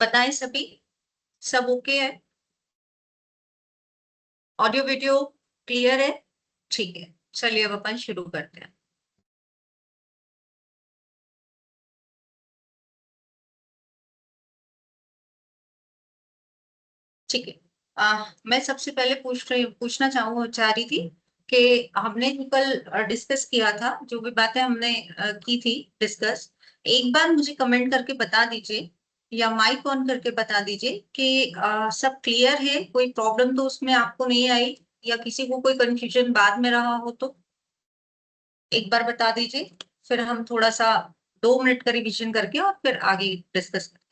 बताएं सभी, सब ओके है? ऑडियो वीडियो क्लियर है? ठीक है, चलिए अब अपन शुरू करते हैं। ठीक है। मैं सबसे पहले पूछना चाह रही थी कि हमने जो कल डिस्कस किया था, जो भी बातें हमने की थी डिस्कस, एक बार मुझे कमेंट करके बता दीजिए या माइक ऑन करके बता दीजिए कि सब क्लियर है, कोई प्रॉब्लम तो उसमें आपको नहीं आई या किसी को कोई कंफ्यूजन बाद में रहा हो तो एक बार बता दीजिए। फिर हम थोड़ा सा 2 मिनट का रिवीजन करके और फिर आगे डिस्कस करते हैं।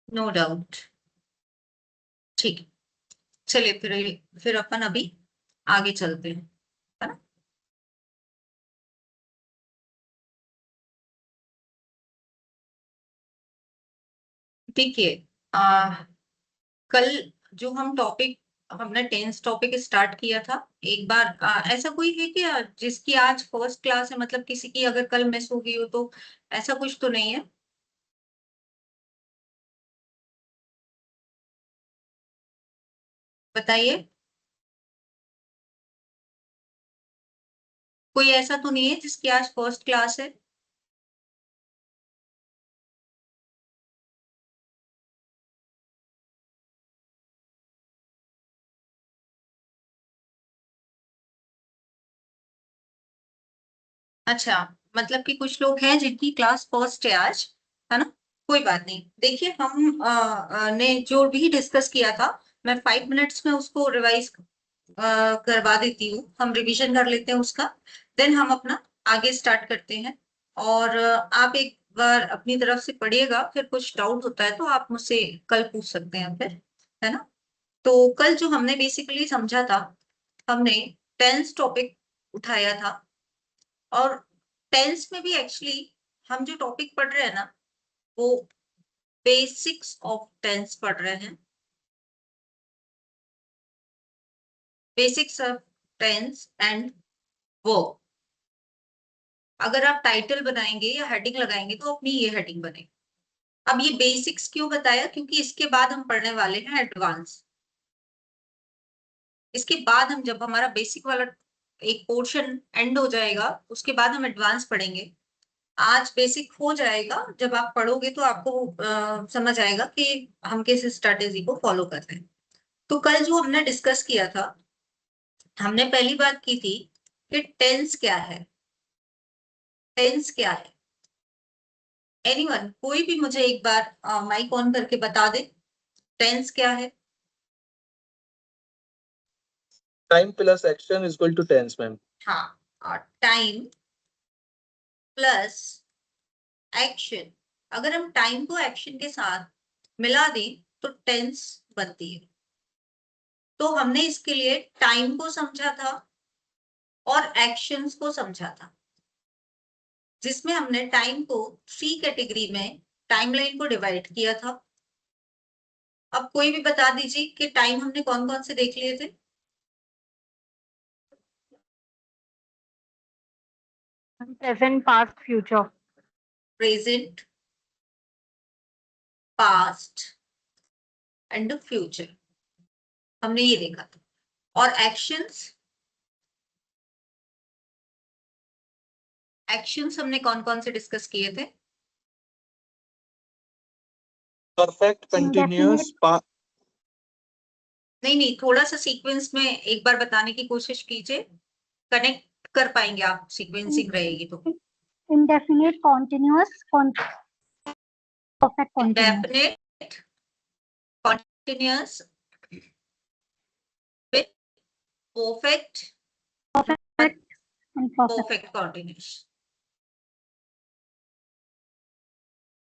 No doubt. ठीक है, चलिए फिर अपन अभी आगे चलते हैं, है ना। देखिए, कल जो हम टॉपिक हमने टेंस टॉपिक स्टार्ट किया था, एक बार ऐसा कोई है कि जिसकी आज फर्स्ट क्लास है, मतलब किसी की अगर कल मिस हो गई हो तो ऐसा कुछ तो नहीं है? बताइए, कोई ऐसा तो नहीं है जिसकी आज फर्स्ट क्लास है? अच्छा, मतलब कि कुछ लोग हैं जिनकी क्लास फर्स्ट है आज, है ना। कोई बात नहीं, देखिए हम ने जो भी डिस्कस किया था, मैं 5 मिनट्स में उसको रिवाइज करवा देती हूँ, हम रिवीजन कर लेते हैं उसका, देन हम अपना आगे स्टार्ट करते हैं। और आप एक बार अपनी तरफ से पढ़िएगा, फिर कुछ डाउट होता है तो आप मुझसे कल पूछ सकते हैं फिर, है ना। तो कल जो हमने बेसिकली समझा था, हमने टेंस टॉपिक उठाया था। और टेंस में भी एक्चुअली हम जो टॉपिक पढ़ रहे हैं ना, वो बेसिक्स ऑफ टेंस पढ़ रहे हैं। Basics of tense and verb. अगर आप टाइटल बनाएंगे या हेडिंग लगाएंगे तो अपनी ये हेडिंग बनेगी। अब ये बेसिक्स क्यों बताया, क्योंकि इसके बाद हम पढ़ने वाले हैं एडवांस। इसके बाद हम, जब हमारा बेसिक वाला एक पोर्शन एंड हो जाएगा, उसके बाद हम एडवांस पढ़ेंगे। आज बेसिक हो जाएगा, जब आप पढ़ोगे तो आपको समझ आएगा कि हम किस स्ट्रेटेजी को फॉलो कर रहे हैं। तो कल जो हमने डिस्कस किया था, हमने पहली बात की थी कि टेंस क्या है। टेंस क्या है? एनीवन, कोई भी मुझे एक बार माइक ऑन करके बता दे, टेंस क्या है? Time plus action is equal to tense ma'am. हाँ, टाइम प्लस एक्शन। अगर हम टाइम को एक्शन के साथ मिला दें तो टेंस बनती है। तो हमने इसके लिए टाइम को समझा था और एक्शंस को समझा था, जिसमें हमने टाइम को 3 कैटेगरी में टाइमलाइन को डिवाइड किया था। अब कोई भी बता दीजिए कि टाइम हमने कौन कौन से देख लिए थे? Present, past, future. Present, past and future, हमने ये देखा था। और एक्शंस, एक्शंस हमने कौन कौन से डिस्कस किए थे? परफेक्ट, कंटिन्यूअस, नहीं नहीं, थोड़ा सा सीक्वेंस में एक बार बताने की कोशिश कीजिए, कनेक्ट कर पाएंगे आप, सीक्वेंसिंग रहेगी तो। Indefinite, continuous, perfect, continuous. Indefinite, continuous with perfect, perfect continuous.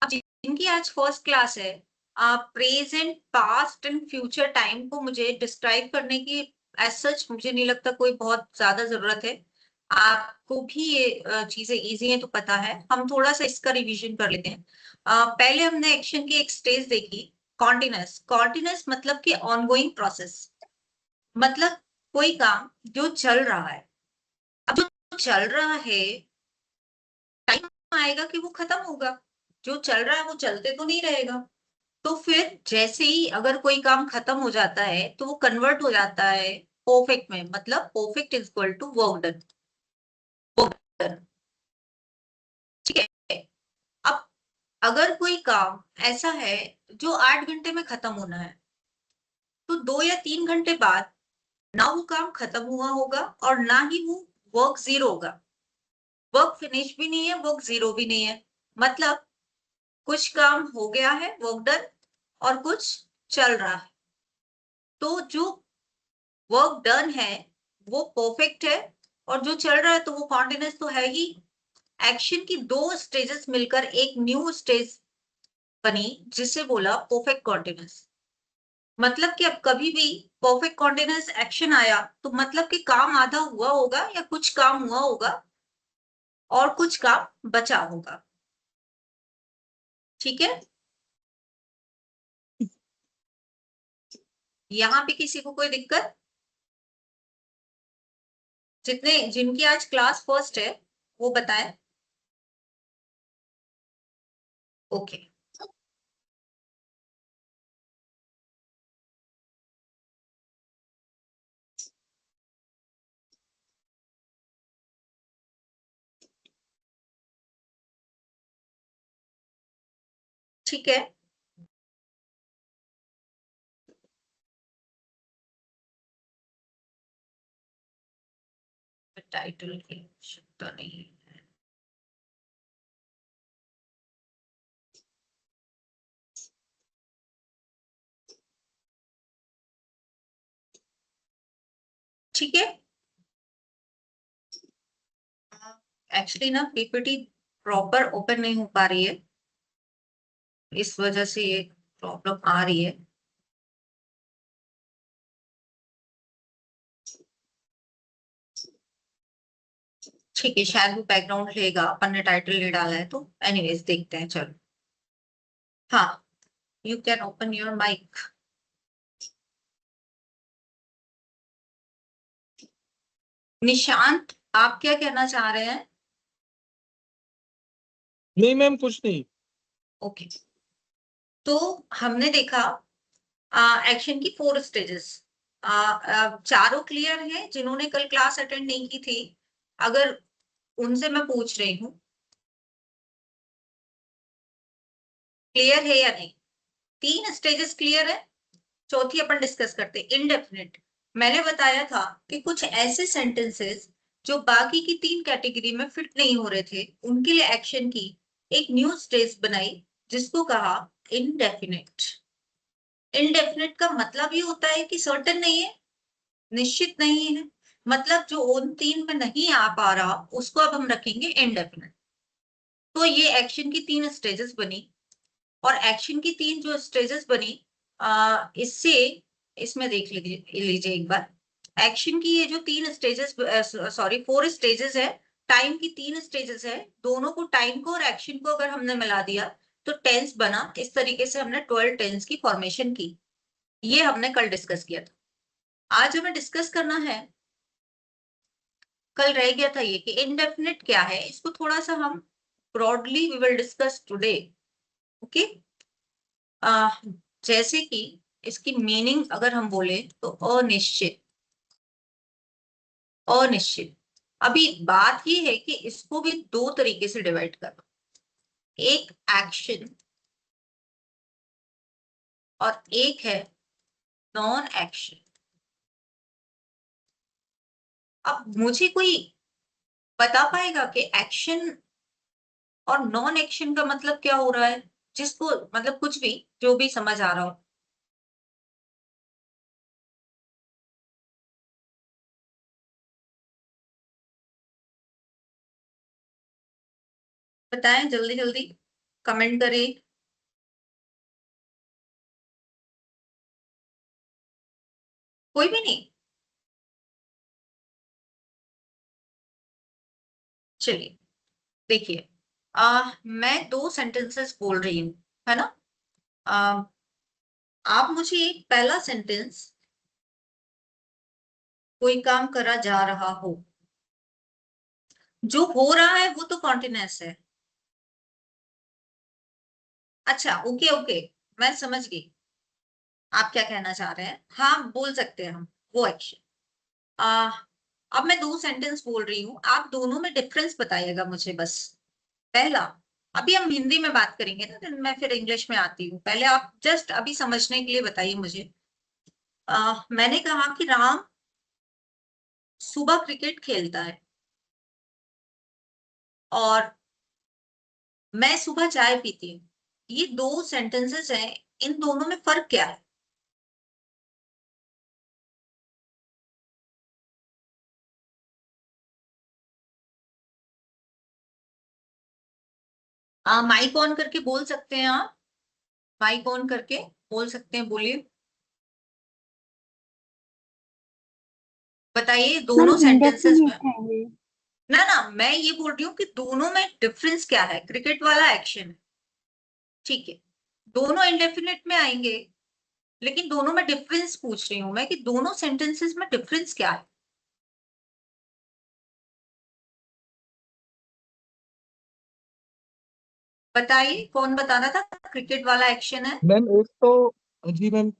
अब जिनकी आज फर्स्ट क्लास है, present, past and future time को मुझे डिस्क्राइब करने की एज सच मुझे नहीं लगता कोई बहुत ज्यादा जरूरत है। आपको भी ये चीजें इजी हैं तो पता है। हम थोड़ा सा इसका रिवीजन कर लेते हैं। पहले हमने एक्शन की एक स्टेज देखी, कॉन्टिन्यूस। कॉन्टिन्यूस मतलब कि ऑनगोइंग प्रोसेस, मतलब कोई काम जो चल रहा है। अब जो चल रहा है, टाइम आएगा कि वो खत्म होगा। जो चल रहा है वो चलते तो नहीं रहेगा। तो फिर जैसे ही अगर कोई काम खत्म हो जाता है तो वो कन्वर्ट हो जाता है परफेक्ट में, मतलब perfect is equal to work done. ठीक है। अब अगर कोई काम ऐसा है जो 8 घंटे में खत्म होना है, तो 2 या 3 घंटे बाद ना वो काम खत्म हुआ होगा और ना ही वो वर्क जीरो होगा। वर्क फिनिश भी नहीं है, वर्क जीरो भी नहीं है। मतलब कुछ काम हो गया है, वर्क डन, और कुछ चल रहा है। तो जो वर्क डन है वो परफेक्ट है, और जो चल रहा है तो वो कॉन्टिन्यूस तो है ही। एक्शन की दो स्टेजेस मिलकर एक न्यू स्टेज बनी, जिसे बोला परफेक्ट कॉन्टिन्यूस। मतलब कि अब कभी भी परफेक्ट कॉन्टिन्यूस एक्शन आया तो मतलब कि काम आधा हुआ होगा या कुछ काम हुआ होगा और कुछ काम बचा होगा। ठीक है। यहाँ पे किसी को कोई दिक्कत? जितने जिनकी आज क्लास फर्स्ट है वो बताएं। ओके। ठीक है। टाइटल की आवश्यकता नहीं है। ठीक है। एक्चुअली ना पीपीटी प्रॉपर ओपन नहीं हो पा रही है, इस वजह से ये प्रॉब्लम आ रही है। ठीक है, शायद वो बैकग्राउंड लेगा, अपन ने टाइटल ले डाला है तो एनीवेज देखते हैं। चलो। हाँ, you can open your mic. Nishant, आप क्या कहना चाह रहे हैं? नहीं मैम, कुछ नहीं। ओके। तो हमने देखा एक्शन की 4 स्टेजेस। चारों क्लियर हैं जिन्होंने कल क्लास अटेंड नहीं की थी? अगर उनसे मैं पूछ रही हूँ, क्लियर है या नहीं? 3 स्टेजेस क्लियर है। चौथी अपन डिस्कस करते, इनडेफिनिट। मैंने बताया था कि कुछ ऐसे सेंटेंसेस जो बाकी की 3 कैटेगरी में फिट नहीं हो रहे थे, उनके लिए एक्शन की एक न्यू स्टेज बनाई, जिसको कहा इनडेफिनिट। इनडेफिनिट का मतलब ये होता है कि सर्टेन नहीं है, निश्चित नहीं है। मतलब जो उन 3 में नहीं आ पा रहा उसको अब हम रखेंगे इनडेफिनिट। तो ये एक्शन की 3 स्टेजेस बनी। और एक्शन की 3 जो स्टेजेस बनी, इससे इसमें देख लीजिए एक बार। एक्शन की ये जो 3 स्टेजेस, सॉरी 4 स्टेजेस है, टाइम की 3 स्टेजेस है। दोनों को, टाइम को और एक्शन को अगर हमने मिला दिया तो टेंस बना। इस तरीके से हमने 12 टेंस की फॉर्मेशन की। ये हमने कल डिस्कस किया था। आज हमें डिस्कस करना है, कल रह गया था ये, कि इनडेफिनिट क्या है। इसको थोड़ा सा हम broadly we will discuss today. Okay. जैसे कि इसकी मीनिंग अगर हम बोले तो अनिश्चित। अनिश्चित। अभी बात ये है कि इसको भी 2 तरीके से डिवाइड करो, एक एक्शन और एक है नॉन एक्शन। अब मुझे कोई बता पाएगा कि एक्शन और नॉन एक्शन का मतलब क्या हो रहा है? जिसको मतलब कुछ भी, जो भी समझ आ रहा हो। बताएं जल्दी जल्दी, कमेंट करें। कोई भी नहीं? चलिए देखिए, मैं 2 सेंटेंसेस बोल रही हूँ, है ना? आ, आप मुझे एक पहला सेंटेंस, कोई काम करा जा रहा हो, जो हो रहा है वो तो कॉन्टिन्यूअस है। अच्छा, ओके ओके, मैं समझ गई आप क्या कहना चाह रहे हैं। हाँ, बोल सकते हैं हम वो एक्शन। आ, अब मैं 2 सेंटेंस बोल रही हूँ, आप दोनों में डिफरेंस बताइएगा मुझे बस। पहला, अभी हम हिंदी में बात करेंगे ना, then मैं फिर इंग्लिश में आती हूँ। पहले आप जस्ट अभी समझने के लिए बताइए मुझे। मैंने कहा कि राम सुबह क्रिकेट खेलता है और मैं सुबह चाय पीती हूँ। ये 2 सेंटेंसेस हैं, इन दोनों में फर्क क्या है? माइक ऑन करके बोल सकते हैं आप, माइक ऑन करके बोल सकते हैं, बोलिए, बताइए मैम दोनों सेंटेंसेस में। इंडेफिनिट है ये। ना मैं ये बोल रही हूँ कि दोनों में डिफरेंस क्या है। क्रिकेट वाला एक्शन है, ठीक है, दोनों इंडेफिनिट में आएंगे, लेकिन दोनों में डिफरेंस पूछ रही हूँ मैं कि दोनों सेंटेंसेस में डिफरेंस क्या है। बताइए, कौन बताना था? क्रिकेट वाला एक्शन है। मैम एक तो, जी मैम,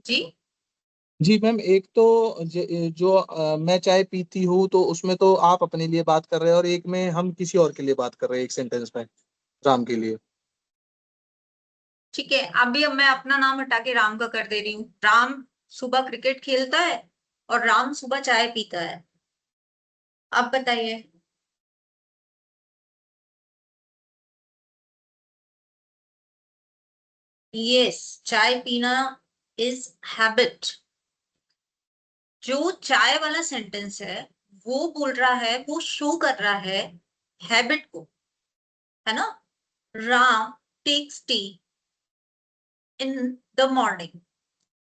जी, जी मैम एक तो जो मैं चाय पीती हूँ तो उसमें तो आप अपने लिए बात कर रहे हैं और एक में हम किसी और के लिए बात कर रहे हैं, एक सेंटेंस में राम के लिए। ठीक है, अभी अब मैं अपना नाम हटा के राम का कर दे रही हूँ। राम सुबह क्रिकेट खेलता है और राम सुबह चाय पीता है। अब बताइए। यस, चाय पीना इज हैबिट। जो चाय वाला सेंटेंस है वो बोल रहा है, वो शो कर रहा है हैबिट को, है ना? Ram takes tea in the morning,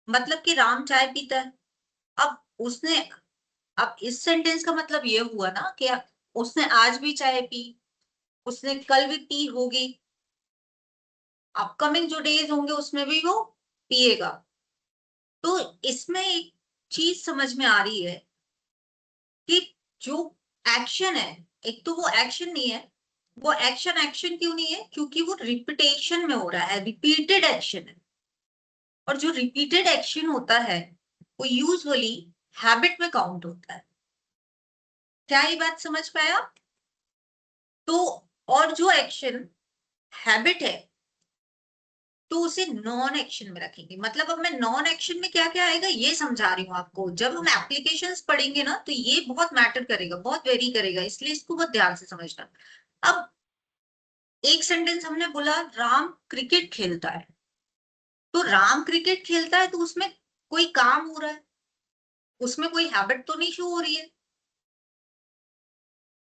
मतलब कि राम चाय पीता है। अब उसने, अब इस सेंटेंस का मतलब ये हुआ ना कि उसने आज भी चाय पी, उसने कल भी पी होगी, अपकमिंग जो डेज होंगे उसमें भी वो पिएगा। तो इसमें एक चीज समझ में आ रही है कि जो एक्शन है, एक तो वो एक्शन नहीं है। वो एक्शन एक्शन क्यों नहीं है? क्योंकि वो रिपीटेशन में हो रहा है, रिपीटेड एक्शन है। और जो रिपीटेड एक्शन होता है वो यूजुअली हैबिट में काउंट होता है। क्या ये बात समझ पाया? तो और जो एक्शन हैबिट है तो उसे नॉन एक्शन में रखेंगे। मतलब अब मैं नॉन एक्शन में क्या क्या आएगा ये समझा रही हूँ आपको। जब हम एप्लीकेशंस पढ़ेंगे ना तो ये बहुत मैटर करेगा, बहुत वेरी करेगा, इसलिए इसको बहुत ध्यान से समझना। अब एक सेंटेंस हमने बोला राम क्रिकेट खेलता है, तो राम क्रिकेट खेलता है तो उसमें कोई काम हो रहा है, उसमें कोई हैबिट तो नहीं शो हो रही है।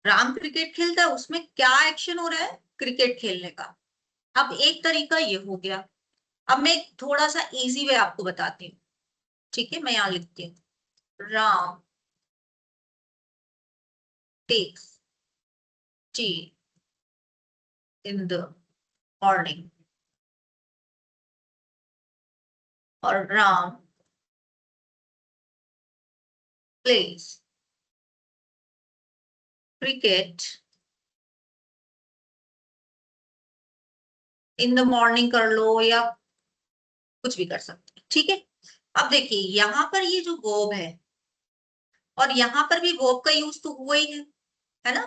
राम क्रिकेट खेलता है, उसमें क्या एक्शन हो रहा है? क्रिकेट खेलने का। अब एक तरीका ये हो गया। अब मैं थोड़ा सा इजी वे आपको बताती हूँ, ठीक है? मैं यहाँ लिखती हूँ, Ram takes tea in the morning और Ram plays cricket in the morning कर लो या कुछ भी कर सकते हैं, ठीक है? अब देखिए यहाँ पर ये जो वर्ब है और यहाँ पर भी वर्ब का यूज तो हुआ ही है ना?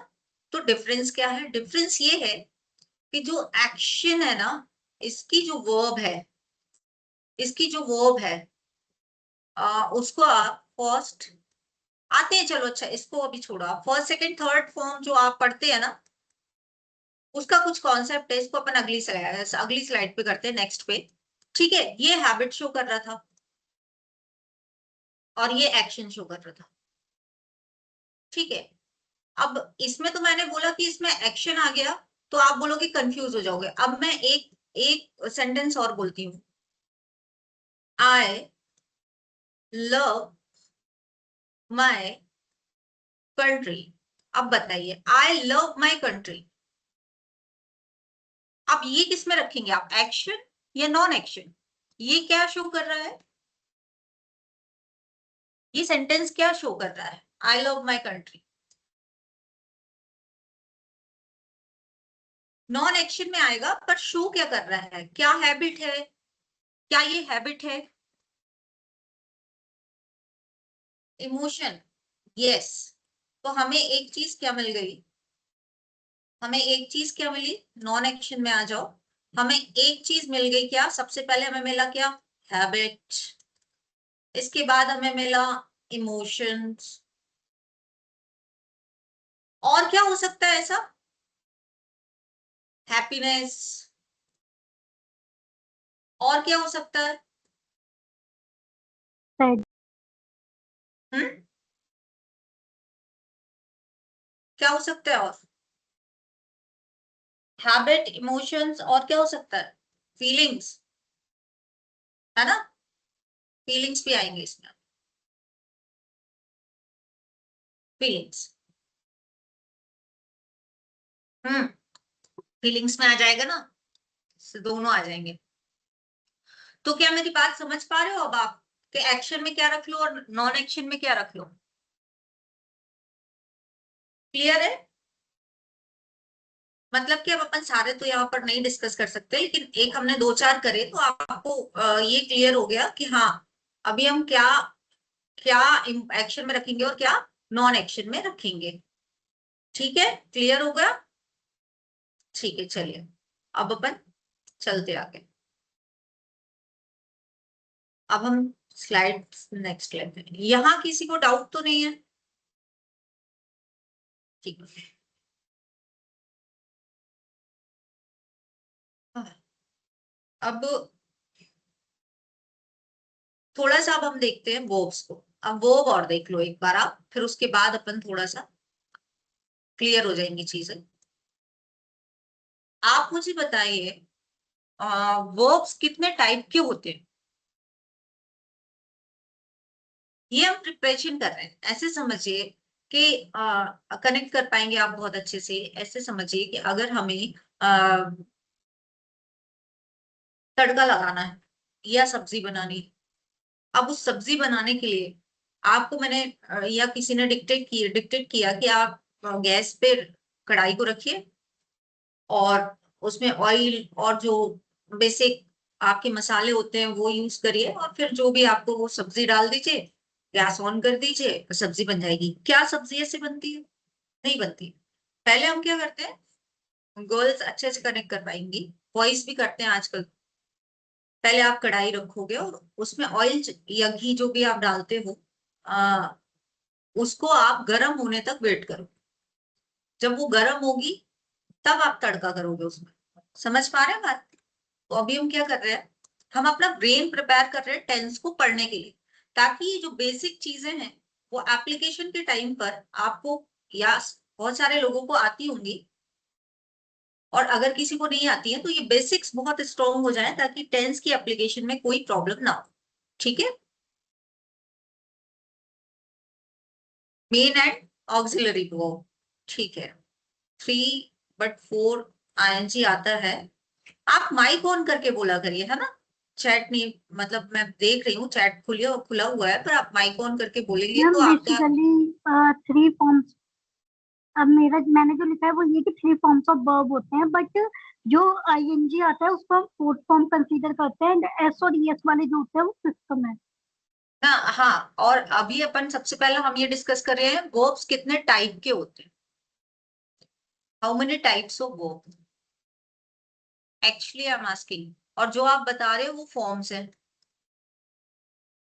तो डिफरेंस क्या है? डिफरेंस ये है कि जो एक्शन है ना, इसकी जो वर्ब है, इसकी जो वर्ब है, उसको आप फर्स्ट आते हैं, चलो अच्छा इसको अभी छोड़ो, आप फर्स्ट सेकंड थर्ड फॉर्म जो आप पढ़ते हैं ना, उसका कुछ कॉन्सेप्ट है, इसको अपन अगली स्लाइड पे करते हैं, नेक्स्ट पे। ठीक है, ये हैबिट शो कर रहा था और ये एक्शन शो कर रहा था, ठीक है? अब इसमें तो मैंने बोला कि इसमें एक्शन आ गया तो आप बोलोगे कंफ्यूज हो जाओगे। अब मैं एक एक सेंटेंस और बोलती हूँ, I love my country. अब बताइए, I love my country. अब ये किस में रखेंगे आप, एक्शन या नॉन एक्शन? ये क्या शो कर रहा है, ये सेंटेंस क्या शो कर रहा है? I love my country non action में आएगा, पर शो क्या कर रहा है, क्या हैबिट है, क्या ये हैबिट है? Emotion, yes. तो हमें एक चीज क्या मिल गई, हमें एक चीज क्या मिली, नॉन एक्शन में आ जाओ। हमें एक चीज मिल गई, क्या? सबसे पहले हमें मिला क्या, हैबिट। इसके बाद हमें मिला इमोशंस। और क्या हो सकता है ऐसा, हैप्पीनेस। और क्या हो सकता है? Sad. हम्म, क्या हो सकता है? और हैबिट, इमोशंस, और क्या हो सकता है? फीलिंग्स, है ना? फीलिंग्स भी आएंगे इसमें, फीलिंग्स। हम्म, फीलिंग्स में आ जाएगा ना, दोनों आ जाएंगे। तो क्या मेरी बात समझ पा रहे हो अब आप, कि एक्शन में क्या रख लो और नॉन एक्शन में क्या रख लो? क्लियर है? मतलब कि अब अपन सारे तो यहाँ पर नहीं डिस्कस कर सकते, लेकिन एक हमने दो चार करे तो आपको ये क्लियर हो गया कि हाँ, अभी हम क्या क्या एक्शन में रखेंगे और क्या नॉन एक्शन में रखेंगे। ठीक है, क्लियर हो गया? ठीक है, चलिए अब अपन चलते आगे। अब हम स्लाइड नेक्स्ट लेते हैं। यहाँ किसी को डाउट तो नहीं है? ठीक है। अब थोड़ा सा अब हम देखते हैं वर्ब्स को। अब वर्ब और देख लो एक बार आप, फिर उसके बाद अपन थोड़ा सा क्लियर हो जाएंगी चीजें। आप मुझे बताइए, वर्ब्स कितने टाइप के होते हैं? ये हम प्रिपरेशन कर रहे हैं, ऐसे समझिए कि कनेक्ट कर पाएंगे आप बहुत अच्छे से। ऐसे समझिए कि अगर हमें तड़का लगाना है या सब्जी बनानी है, अब उस सब्जी बनाने के लिए आपको मैंने या किसी ने डिक्टेट किया कि आप गैस पे कढ़ाई को रखिए और उसमें ऑयल और जो बेसिक आपके मसाले होते हैं वो यूज करिए, और फिर जो भी आपको वो सब्जी डाल दीजिए, गैस ऑन कर दीजिए, सब्जी बन जाएगी। क्या सब्जी ऐसे बनती है? नहीं बनती। पहले हम क्या करते हैं, गर्ल्स अच्छे से कनेक्ट कर पाएंगी, बॉयज भी करते हैं आजकल। पहले आप कढ़ाई रखोगे और उसमें ऑयल या घी जो भी आप डालते हो, आ, उसको आप गर्म होने तक वेट करो। जब वो गर्म होगी तब आप तड़का करोगे उसमें। समझ पा रहे हैं बात? तो अभी हम क्या कर रहे हैं, हम अपना ब्रेन प्रिपेयर कर रहे हैं टेंस को पढ़ने के लिए, ताकि ये जो बेसिक चीजें हैं वो एप्लीकेशन के टाइम पर आपको, या बहुत सारे लोगों को आती होंगी, और अगर किसी को नहीं आती है तो ये बेसिक्स बहुत स्ट्रॉन्ग हो जाए, ताकि टेंस की एप्लीकेशन में कोई प्रॉब्लम ना हो। ठीक है, मेन एंड ऑक्सिलरी वर्ब। ठीक है, 3 बट 4 आईएनजी आता है। आप माइक ऑन करके बोला करिए, है ना? चैट नहीं, मतलब मैं देख रही हूँ चैट खुला हुआ है, पर आप माइक ऑन करके बोलेंगे मैम तो आपका। बेसिकली 3 फॉर्म्स, अब मैंने जो लिखा है वो ये कि 3 फॉर्म्स ऑफ वर्ब होते हैं, बट जो आईएनजी आता है उसको हम 4th फॉर्म कंसीडर करते हैं, एंड एस और ईएस वाले जो होते हैं वो 5th में। ना हाँ, और अभी अपन सबसे पहले हम ये डिस्कस कर रहे हैं वर्ब्स कितने टाइप के होते हैं, how many types of verb actually I am asking. और जो आप बता रहे हो वो फॉर्म्स हैं,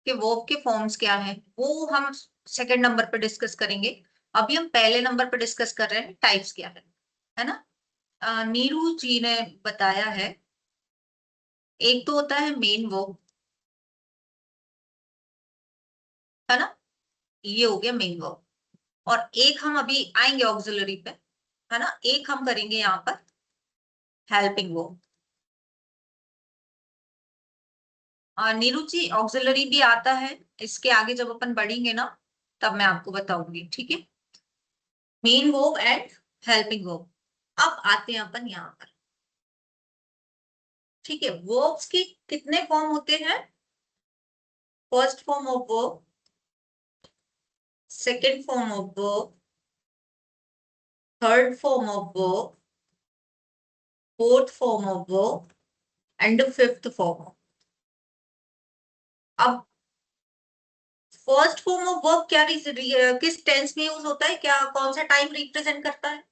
कि वर्ब के फॉर्म्स क्या हैं, वो हम सेकंड नंबर पे डिस्कस करेंगे। अभी हम पहले नंबर पे डिस्कस कर रहे हैं टाइप्स क्या है ना? नीरू जी ने बताया है, एक तो होता है मेन वर्ब, है ना? ये हो गया मेन वर्ब। और एक हम अभी आएंगे ऑक्सिलरी पे, है ना? एक हम करेंगे यहाँ पर हेल्पिंग वर्ब। नीरू जी ऑक्सिलरी भी आता है, इसके आगे जब अपन बढ़ेंगे ना तब मैं आपको बताऊंगी, ठीक है। Main verb and helping verb. अब आते हैं अपन यहाँ पर, ठीक है। वर्ब्स के कितने फॉर्म होते हैं? First form of verb, second form of verb, third form of verb, fourth form of verb and fifth form of. अब फर्स्ट फॉर्म ऑफ वर्ब क्या किस टेंस में यूज होता है, क्या कौन सा टाइम रिप्रेजेंट करता है?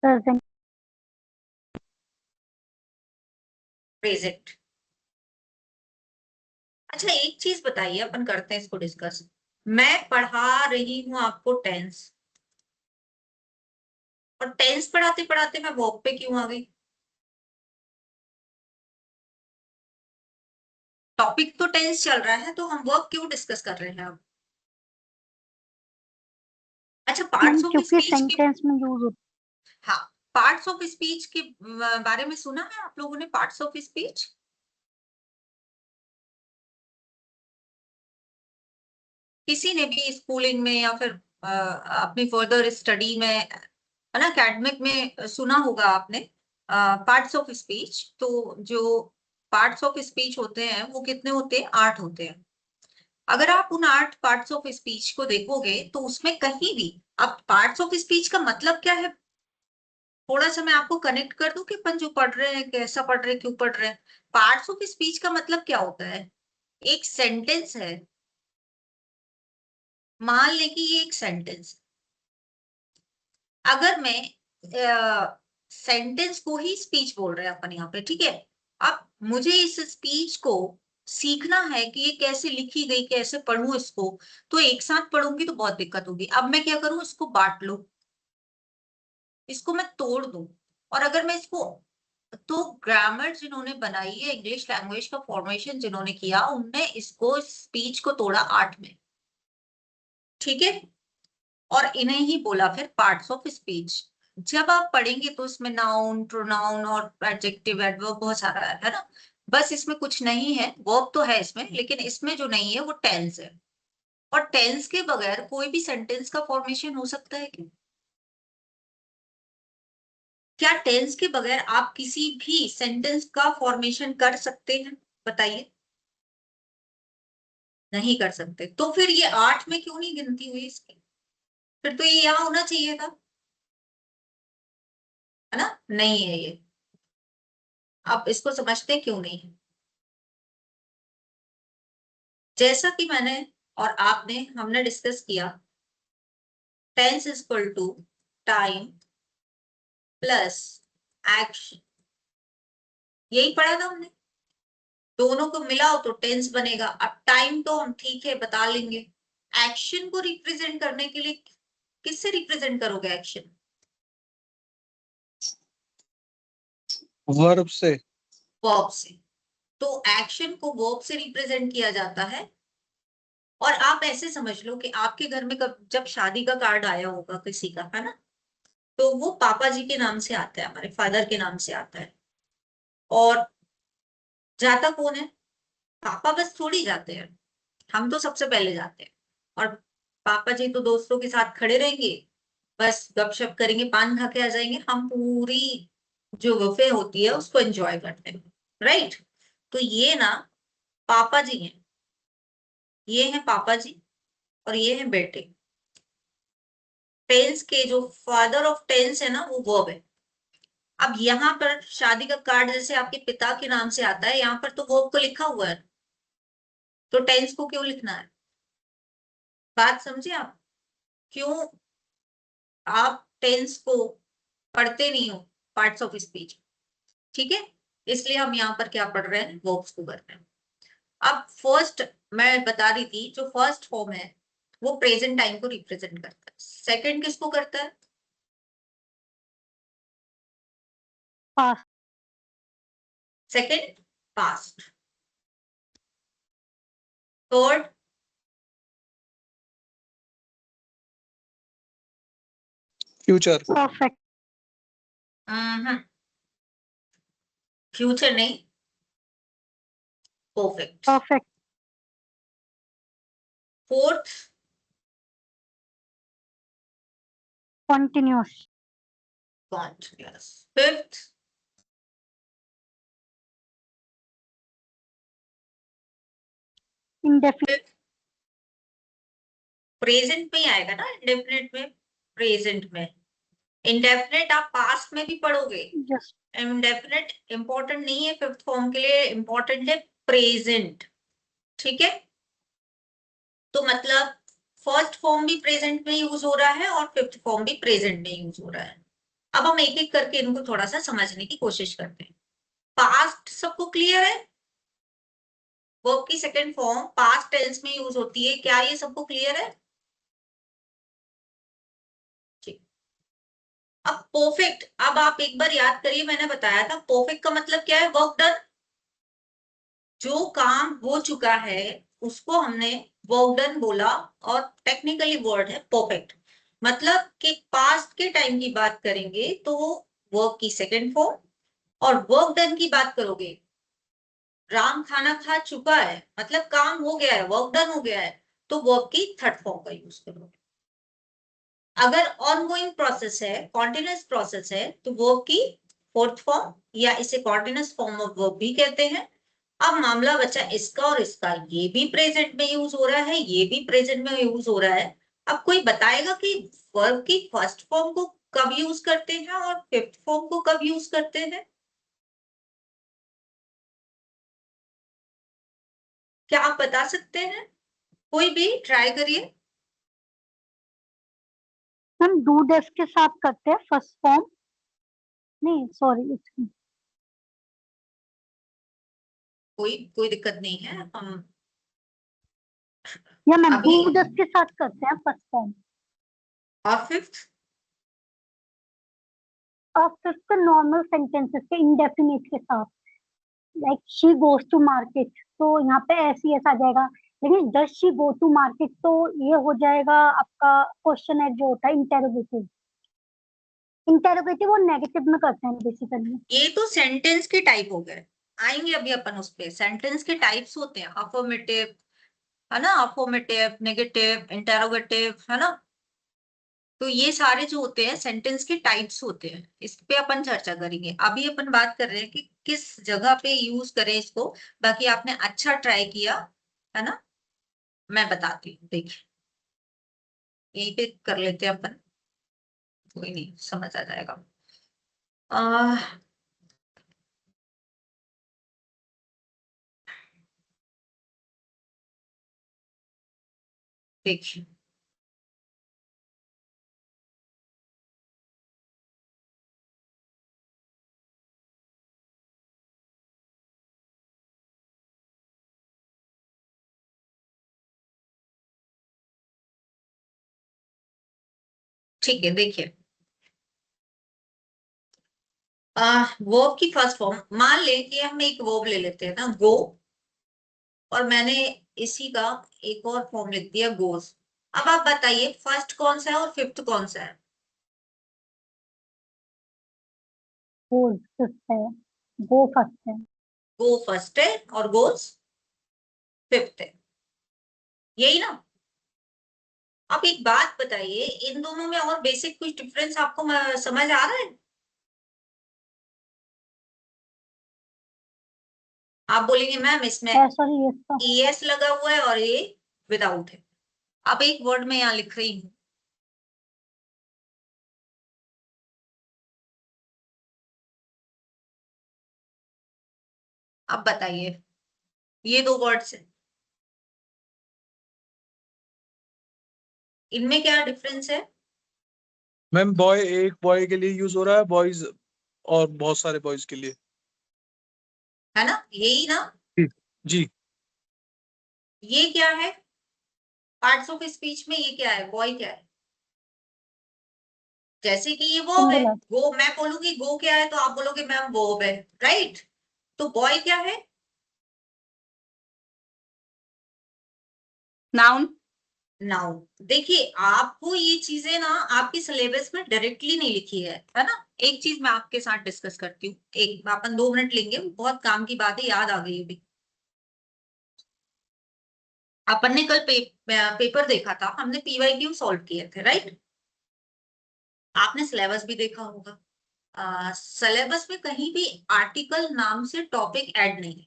प्रेजेंट। प्रेजेंट। अच्छा एक चीज बताइए, अपन करते हैं इसको डिस्कस। मैं पढ़ा रही हूं आपको टेंस, और टेंस पढ़ाते पढ़ाते मैं वर्ब पे क्यों आ गई? टॉपिक तो टेंस चल रहा है, तो हम वर्ब क्यों डिस्कस कर रहे हैं अब? अच्छा, मैम पार्ट्स ऑफ क्योंकि स्पीच के, सेंटेंस में यूज होता हाँ, पार्ट्स ऑफ स्पीच के बारे में सुना है आप लोगों ने? पार्ट्स ऑफ स्पीच किसी ने भी स्कूलिंग में या फिर अपनी फर्दर स्टडी में, है ना, एकेडमिक में सुना होगा आपने पार्ट्स ऑफ स्पीच। तो जो पार्ट्स ऑफ स्पीच होते हैं वो कितने होते हैं? 8 होते हैं। अगर आप उन 8 पार्ट्स ऑफ स्पीच को देखोगे तो उसमें कहीं भी, अब पार्ट्स ऑफ स्पीच का मतलब क्या है, थोड़ा सा मैं आपको कनेक्ट कर दूं कि अपन जो पढ़ रहे हैं कैसा पढ़ रहे हैं, क्यों पढ़ रहे हैं। पार्ट्स ऑफ स्पीच का मतलब क्या होता है? एक सेंटेंस है, मान लें कि ये एक सेंटेंस, अगर मैं सेंटेंस को ही स्पीच बोल रहे हैं अपन यहाँ पे, ठीक है। अब मुझे इस स्पीच को सीखना है कि ये कैसे लिखी गई, कैसे पढ़ूं इसको, तो एक साथ पढ़ूंगी तो बहुत दिक्कत होगी। अब मैं क्या करूं, इसको बांट लूं, इसको मैं तोड़ दूं, और अगर मैं इसको, तो ग्रामर जिन्होंने बनाई है, इंग्लिश लैंग्वेज का फॉर्मेशन जिन्होंने किया, उनने इसको स्पीच को तोड़ा 8 में, ठीक है। और इन्हें ही बोला फिर पार्ट्स ऑफ स्पीच। जब आप पढ़ेंगे तो इसमें नाउन, प्रोनाउन और एडजेक्टिव, एडवर्ब बहुत सारा है ना। बस इसमें कुछ नहीं है, वर्ब तो है इसमें, लेकिन इसमें जो नहीं है वो टेंस है। और टेंस के बगैर कोई भी सेंटेंस का फॉर्मेशन हो सकता है क्या? क्या टेंस के बगैर आप किसी भी सेंटेंस का फॉर्मेशन कर सकते हैं? बताइए। नहीं कर सकते। तो फिर ये 8 में क्यों नहीं गिनती हुई इसकी? फिर तो ये यहाँ होना चाहिए था, है ना? नहीं है ये। आप इसको समझते क्यों नहीं है? जैसा कि मैंने और आपने, हमने डिस्कस किया, tense is equal to time plus action, यही पढ़ा था हमने। दोनों को मिलाओ तो टेंस बनेगा। अब टाइम तो हम ठीक है बता लेंगे, एक्शन को रिप्रेजेंट करने के लिए किससे रिप्रेजेंट करोगे एक्शन? वर्ब से। वर्ब से। तो एक्शन को वर्ब से रिप्रेजेंट किया जाता है। और आप ऐसे समझ लो कि आपके घर में जब शादी का कार्ड आया होगा किसी का, है ना, तो वो पापा जी के नाम से आता है, हमारे फादर के नाम से आता है। और जाता कौन है? पापा बस थोड़ी जाते हैं, हम तो सबसे पहले जाते हैं। और पापा जी तो दोस्तों के साथ खड़े रहेंगे, बस गपशप करेंगे, पान खा के आ जाएंगे। हम पूरी जो वफे होती है उसको एंजॉय करते हैं, राइट। तो ये ना पापा जी हैं, ये हैं पापा जी, और ये हैं बेटे। टेंस के जो फादर ऑफ टेंस है ना, वो वर्ब है। अब यहाँ पर शादी का कार्ड जैसे आपके पिता के नाम से आता है, यहाँ पर तो वर्ब को लिखा हुआ है, तो टेंस को क्यों लिखना है? बात समझे आप? क्यों आप टेंस को पढ़ते नहीं हो पार्ट्स ऑफ स्पीच, ठीक है। इसलिए हम यहाँ पर क्या पढ़ रहे हैं, वर्ब्स को कर रहे हैं। अब फर्स्ट, मैं बता रही थी, जो फर्स्ट फॉर्म है वो प्रेजेंट टाइम को रिप्रेजेंट करता है। सेकंड किसको करता है? Past. Second past. Third future. Perfect. Future नहीं, perfect. Perfect, fourth, continuous, continuous. Fifth, indefinite, present में ही आएगा ना, इंडेफिनिट में, प्रेजेंट में। इंडेफिनिट आप पास्ट में भी पढ़ोगे। जस्ट इंडेफिनिट इंपॉर्टेंट नहीं है फिफ्थ फॉर्म के लिए, इंपॉर्टेंट है प्रेजेंट। ठीक है, तो मतलब फर्स्ट फॉर्म भी प्रेजेंट में यूज हो रहा है और फिफ्थ फॉर्म भी प्रेजेंट में यूज हो रहा है। अब हम एक एक करके इनको थोड़ा सा समझने की कोशिश करते हैं। पास्ट सबको क्लियर है, वर्ब की सेकंड फॉर्म पास्ट टेंस में यूज होती है, क्या ये सबको क्लियर है? ठीक। अब परफेक्ट, अब आप एक बार याद करिए, मैंने बताया था परफेक्ट का मतलब क्या है, वर्क डन। जो काम हो चुका है उसको हमने वर्क डन बोला, और टेक्निकली वर्ड है परफेक्ट। मतलब कि पास्ट के टाइम की बात करेंगे तो वर्क की सेकंड फॉर्म, और वर्क डन की बात करोगे, राम खाना खा चुका है मतलब काम हो गया है, वर्क डन हो गया है, तो वर्क की थर्ड फॉर्म का यूज करोगे। अगर ऑनगोइंग प्रोसेस है, कॉन्टिन्यूअस प्रोसेस है, तो वर्ब की फोर्थ फॉर्म, या इसे कॉन्टिन्यूअस फॉर्म ऑफ वर्ब भी कहते हैं। अब मामला बचा इसका और इसका, ये भी प्रेजेंट में यूज हो रहा है, ये भी प्रेजेंट में यूज हो रहा है। अब कोई बताएगा कि वर्ब की फर्स्ट फॉर्म को कब यूज करते हैं और फिफ्थ फॉर्म को कब यूज करते हैं? क्या आप बता सकते हैं? कोई भी ट्राई करिए। हम डू डेफ के साथ करते हैं फर्स्ट फॉर्म, नहीं सॉरी, कोई कोई दिक्कत नहीं है, हम या मैम अभी। डू डेफ के साथ करते हैं फर्स्ट फॉर्म, और फिफ्थ, और फिफ्थ नॉर्मल सेंटेंसेस के इंडेफिनिट के साथ, like she goes to market, तो यहाँ पे ऐसी ऐसा आ जाएगा। लेकिन does she go to market तो ये हो जाएगा आपका क्वेश्चन है जो होता है इंटेरोगेटिव। इंटेरोगेटिव और नेगेटिव में करते हैं बेसिकली। ये तो सेंटेंस के टाइप हो गए, आएंगे अभी अपन उस पे। सेंटेंस के टाइप्स होते हैं, अफर्मेटिव है ना, अफर्मेटिव, नेगेटिव, इंटेरोगेटिव, है ना। तो ये सारे जो होते हैं सेंटेंस के टाइप्स होते हैं, इस पे अपन चर्चा करेंगे। अभी अपन बात कर रहे हैं कि किस जगह पे यूज करें इसको। बाकी आपने अच्छा ट्राई किया है ना, मैं बताती हूँ, देखिए यहीं पे कर लेते हैं अपन, कोई नहीं समझ आ जाएगा। आ, देखिए ठीक है, देखिए वर्ब की फर्स्ट फॉर्म, मान ले कि हम एक वर्ब ले लेते हैं ना, गो, और मैंने इसी का एक और फॉर्म लिख दिया गोज। अब आप बताइए फर्स्ट कौन सा है और फिफ्थ कौन सा है? गोज फिफ्थ है, गो फर्स्ट है। गो फर्स्ट है और गोज फिफ्थ है, यही ना। आप एक बात बताइए, इन दोनों में और बेसिक कुछ डिफरेंस आपको समझ आ रहा है? आप बोलेंगे मैम इसमें सॉरी यस तो ईएस लगा हुआ है और ये विदाउट है। अब एक वर्ड में यहाँ लिख रही हूँ, अब बताइए ये दो वर्ड्स है, इनमें क्या डिफरेंस है? मैम बॉय एक बॉय के लिए यूज हो रहा है, बॉयज और बहुत सारे बॉयज के लिए। है ना, यही ना। जी जी। ये क्या है पार्ट्स ऑफ स्पीच में, ये क्या है, बॉय क्या है? जैसे कि ये वर्ब है, सिंगुलर, गो, मैं बोलूंगी गो क्या है तो आप बोलोगे मैम वर्ब है, राइट। तो बॉय क्या है? नाउन। नाउन। देखिए आपको ये चीजें ना आपके सिलेबस में डायरेक्टली नहीं लिखी है ना, एक चीज मैं आपके साथ डिस्कस करती हूँ, एक अपन 2 मिनट लेंगे, बहुत काम की बात है, याद आ गई अभी। अपन ने कल पेपर देखा था, हमने PYQ सॉल्व किए थे, राइट? आपने सिलेबस भी देखा होगा। सिलेबस में कहीं भी आर्टिकल नाम से टॉपिक ऐड नहीं है।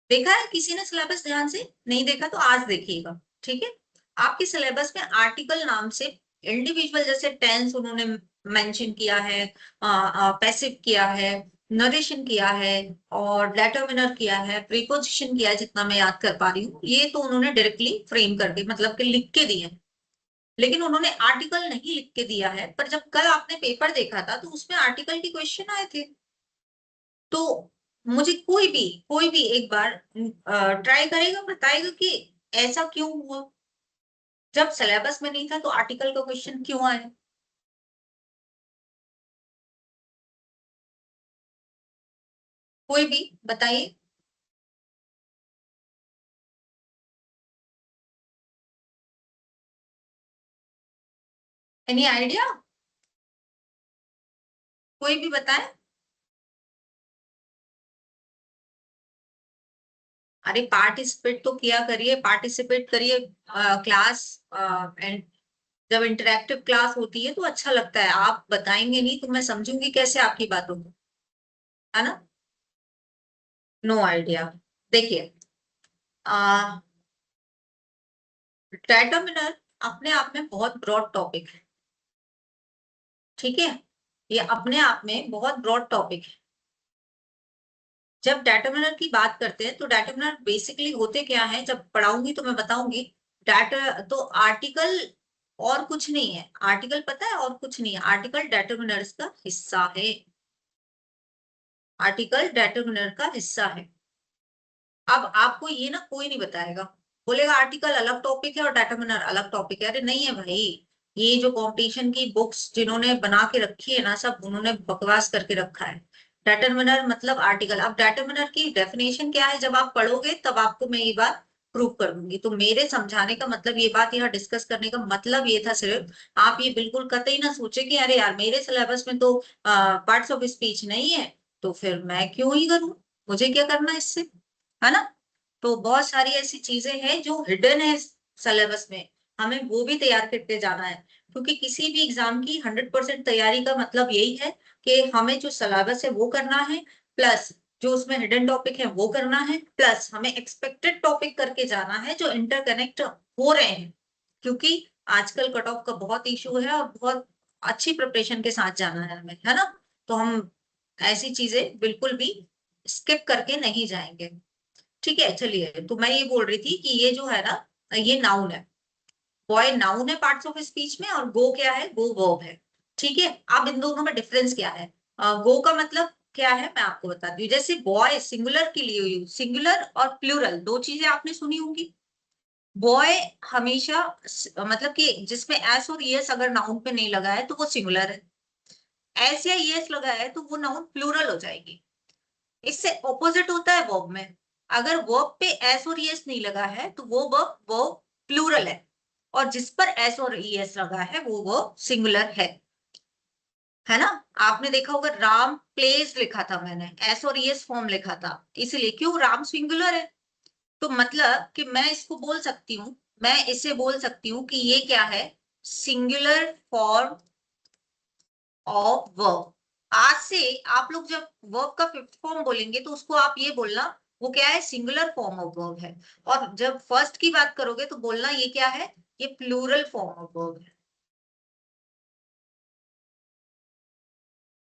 देखा है किसी ने सिलेबस ध्यान से? नहीं देखा तो आज देखिएगा, ठीक है? आपके सिलेबस में आर्टिकल नाम से इंडिविजुअल, जैसे टेंस उन्होंने मेंशन किया है, पैसिव किया है, नरेशन किया है, और डेटर्मिनर किया है, प्रीपोजिशन किया है, जितना मैं याद कर पा रही हूँ, ये तो उन्होंने डायरेक्टली फ्रेम करके, मतलब कि लिख के दिए। लेकिन उन्होंने आर्टिकल नहीं लिख के दिया है। पर जब कल आपने पेपर देखा था तो उसमें आर्टिकल के क्वेश्चन आए थे। तो मुझे कोई भी एक बार ट्राई करेगा, बताएगा कि ऐसा क्यों हुआ, जब सिलेबस में नहीं था तो आर्टिकल का क्वेश्चन क्यों आया? कोई भी बताइए। Any idea? कोई भी बताए। अरे पार्टिसिपेट तो किया करिए, पार्टिसिपेट करिए क्लास। एंड जब इंटरेक्टिव क्लास होती है तो अच्छा लगता है। आप बताएंगे नहीं तो मैं समझूंगी कैसे आपकी बातों को, है ना? No idea. देखिए, डेटर्मिनर अपने आप में बहुत ब्रॉड टॉपिक है, ठीक है? ये अपने आप में बहुत ब्रॉड टॉपिक है। जब डेटर्मिनर की बात करते हैं तो डेटर्मिनर बेसिकली होते क्या है, जब पढ़ाऊंगी तो मैं बताऊंगी। डेटर तो आर्टिकल और कुछ नहीं है, आर्टिकल पता है और कुछ नहीं है, आर्टिकल डेटर्मिनर्स का हिस्सा है। आर्टिकल डेटर्मिनर का हिस्सा है। अब आपको ये ना कोई नहीं बताएगा, बोलेगा आर्टिकल अलग टॉपिक है और डेटर्मिनर अलग टॉपिक है। अरे नहीं है भाई, ये जो कंपटीशन की बुक्स जिन्होंने बना के रखी है ना, सब उन्होंने बकवास करके रखा है। डेटर्मिनर मतलब आर्टिकल। अब डेटर्मिनर की डेफिनेशन क्या है, जब आप पढ़ोगे तब आपको मैं ये बात प्रूव कर दूंगी। तो मेरे समझाने का मतलब, ये बात यहाँ डिस्कस करने का मतलब ये था सिर्फ, आप ये बिल्कुल कतई ना सोचे कि अरे यार मेरे सिलेबस में तो पार्ट्स ऑफ स्पीच नहीं है, तो फिर मैं क्यों ही करूं, मुझे क्या करना इससे, है ना? तो बहुत सारी ऐसी चीजें हैं जो हिडन है सिलेबस में, हमें वो भी तैयार करके जाना है। क्योंकि किसी भी एग्जाम की 100% तैयारी का मतलब यही है कि हमें जो सिलेबस है वो करना है, प्लस जो उसमें हिडन टॉपिक है वो करना है, प्लस हमें एक्सपेक्टेड टॉपिक करके जाना है जो इंटरकनेक्ट हो रहे हैं। क्योंकि आजकल कट ऑफ का बहुत इशू है और बहुत अच्छी प्रिपरेशन के साथ जाना है हमें, है ना? तो हम ऐसी चीजें बिल्कुल भी स्किप करके नहीं जाएंगे। ठीक है, चलिए, तो मैं ये बोल रही थी कि ये जो है ना, ये नाउन है। बॉय नाउन है पार्ट्स ऑफ स्पीच में, और गो क्या है, गो वर्ब है। ठीक है, अब इन दोनों में डिफरेंस क्या है? गो का मतलब क्या है मैं आपको बताती हूँ। जैसे बॉय सिंगुलर के लिए यूज, सिंगुलर और प्लूरल दो चीजें आपने सुनी होंगी। बॉय हमेशा मतलब कि जिसमें एस और ईएस अगर नाउन पे नहीं लगा है तो वो सिंगुलर है, एस या ईएस लगा है तो वो नाउन प्लूरल हो जाएगी। इससे ऑपोजिट होता है वर्ब में। अगर वर्ब पे एस और ईएस नहीं लगा है तो वो वर्ब प्लूरल है, और जिस पर एस और ईएस लगा है वो वर्ब सिंगुलर है ना? आपने देखा होगा राम प्लेज लिखा था मैंने, एस और ईएस फॉर्म लिखा था, इसलिए क्यों, राम सिंगुलर है। तो मतलब कि मैं इसको बोल सकती हूँ, मैं इसे बोल सकती हूँ कि ये क्या है, सिंगुलर फॉर्म ऑफ वर्ब। आज से आप लोग जब वर्ब का फिफ्थ फॉर्म बोलेंगे तो उसको आप ये बोलना, वो क्या है, सिंगुलर फॉर्म ऑफ वर्ब है। और जब फर्स्ट की बात करोगे तो बोलना ये क्या है, ये प्लूरल फॉर्म ऑफ वर्ब है।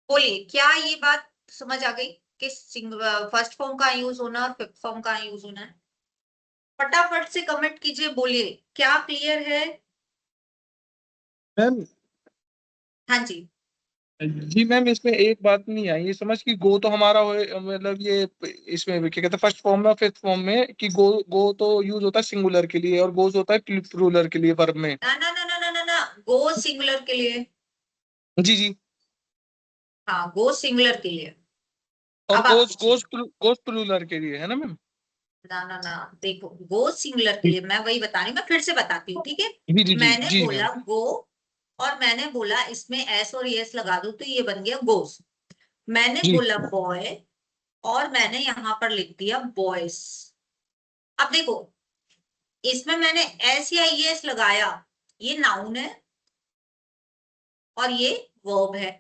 बोलिए, क्या ये बात समझ आ गई कि फर्स्ट फॉर्म का यूज होना और फिफ्थ फॉर्म का यूज होना है? फटाफट से कमेंट कीजिए, बोलिए क्या क्लियर है? मैम हाँ जी। जी मैम, इसमें एक बात नहीं आई ये समझ कि गो तो हमारा मतलब ये इसमें क्या कहते हैं फर्स्ट फॉर्म में और फिफ्थ फॉर्म में कि गो गो तो यूज होता है सिंगुलर के लिए और गोज होता है प्लूरल के लिए वर्ब में। ना ना ना ना ना ना ना, गो सिंगुलर के लिए। जी जी। हाँ, गो सिंगुलर के लिए। और अब आप पूछिए। गोज प्लूरल के लिए है ना मैम? ना ना ना, देखो गो सिंगुलर के लिए मैं वही बता रही हूँ, मैं फिर से बताती हूँ, ठीक है? जी जी जी मैंने जी बोला मैम। गो और मैंने बोला इसमें एस और एस लगा दूं तो ये बन गया गोस। मैंने जी बोला बॉय और मैंने यहाँ पर लिख दिया बॉयस। अब देखो इसमें मैंने एस या एस लगाया, ये नाउन है और ये वर्ब है।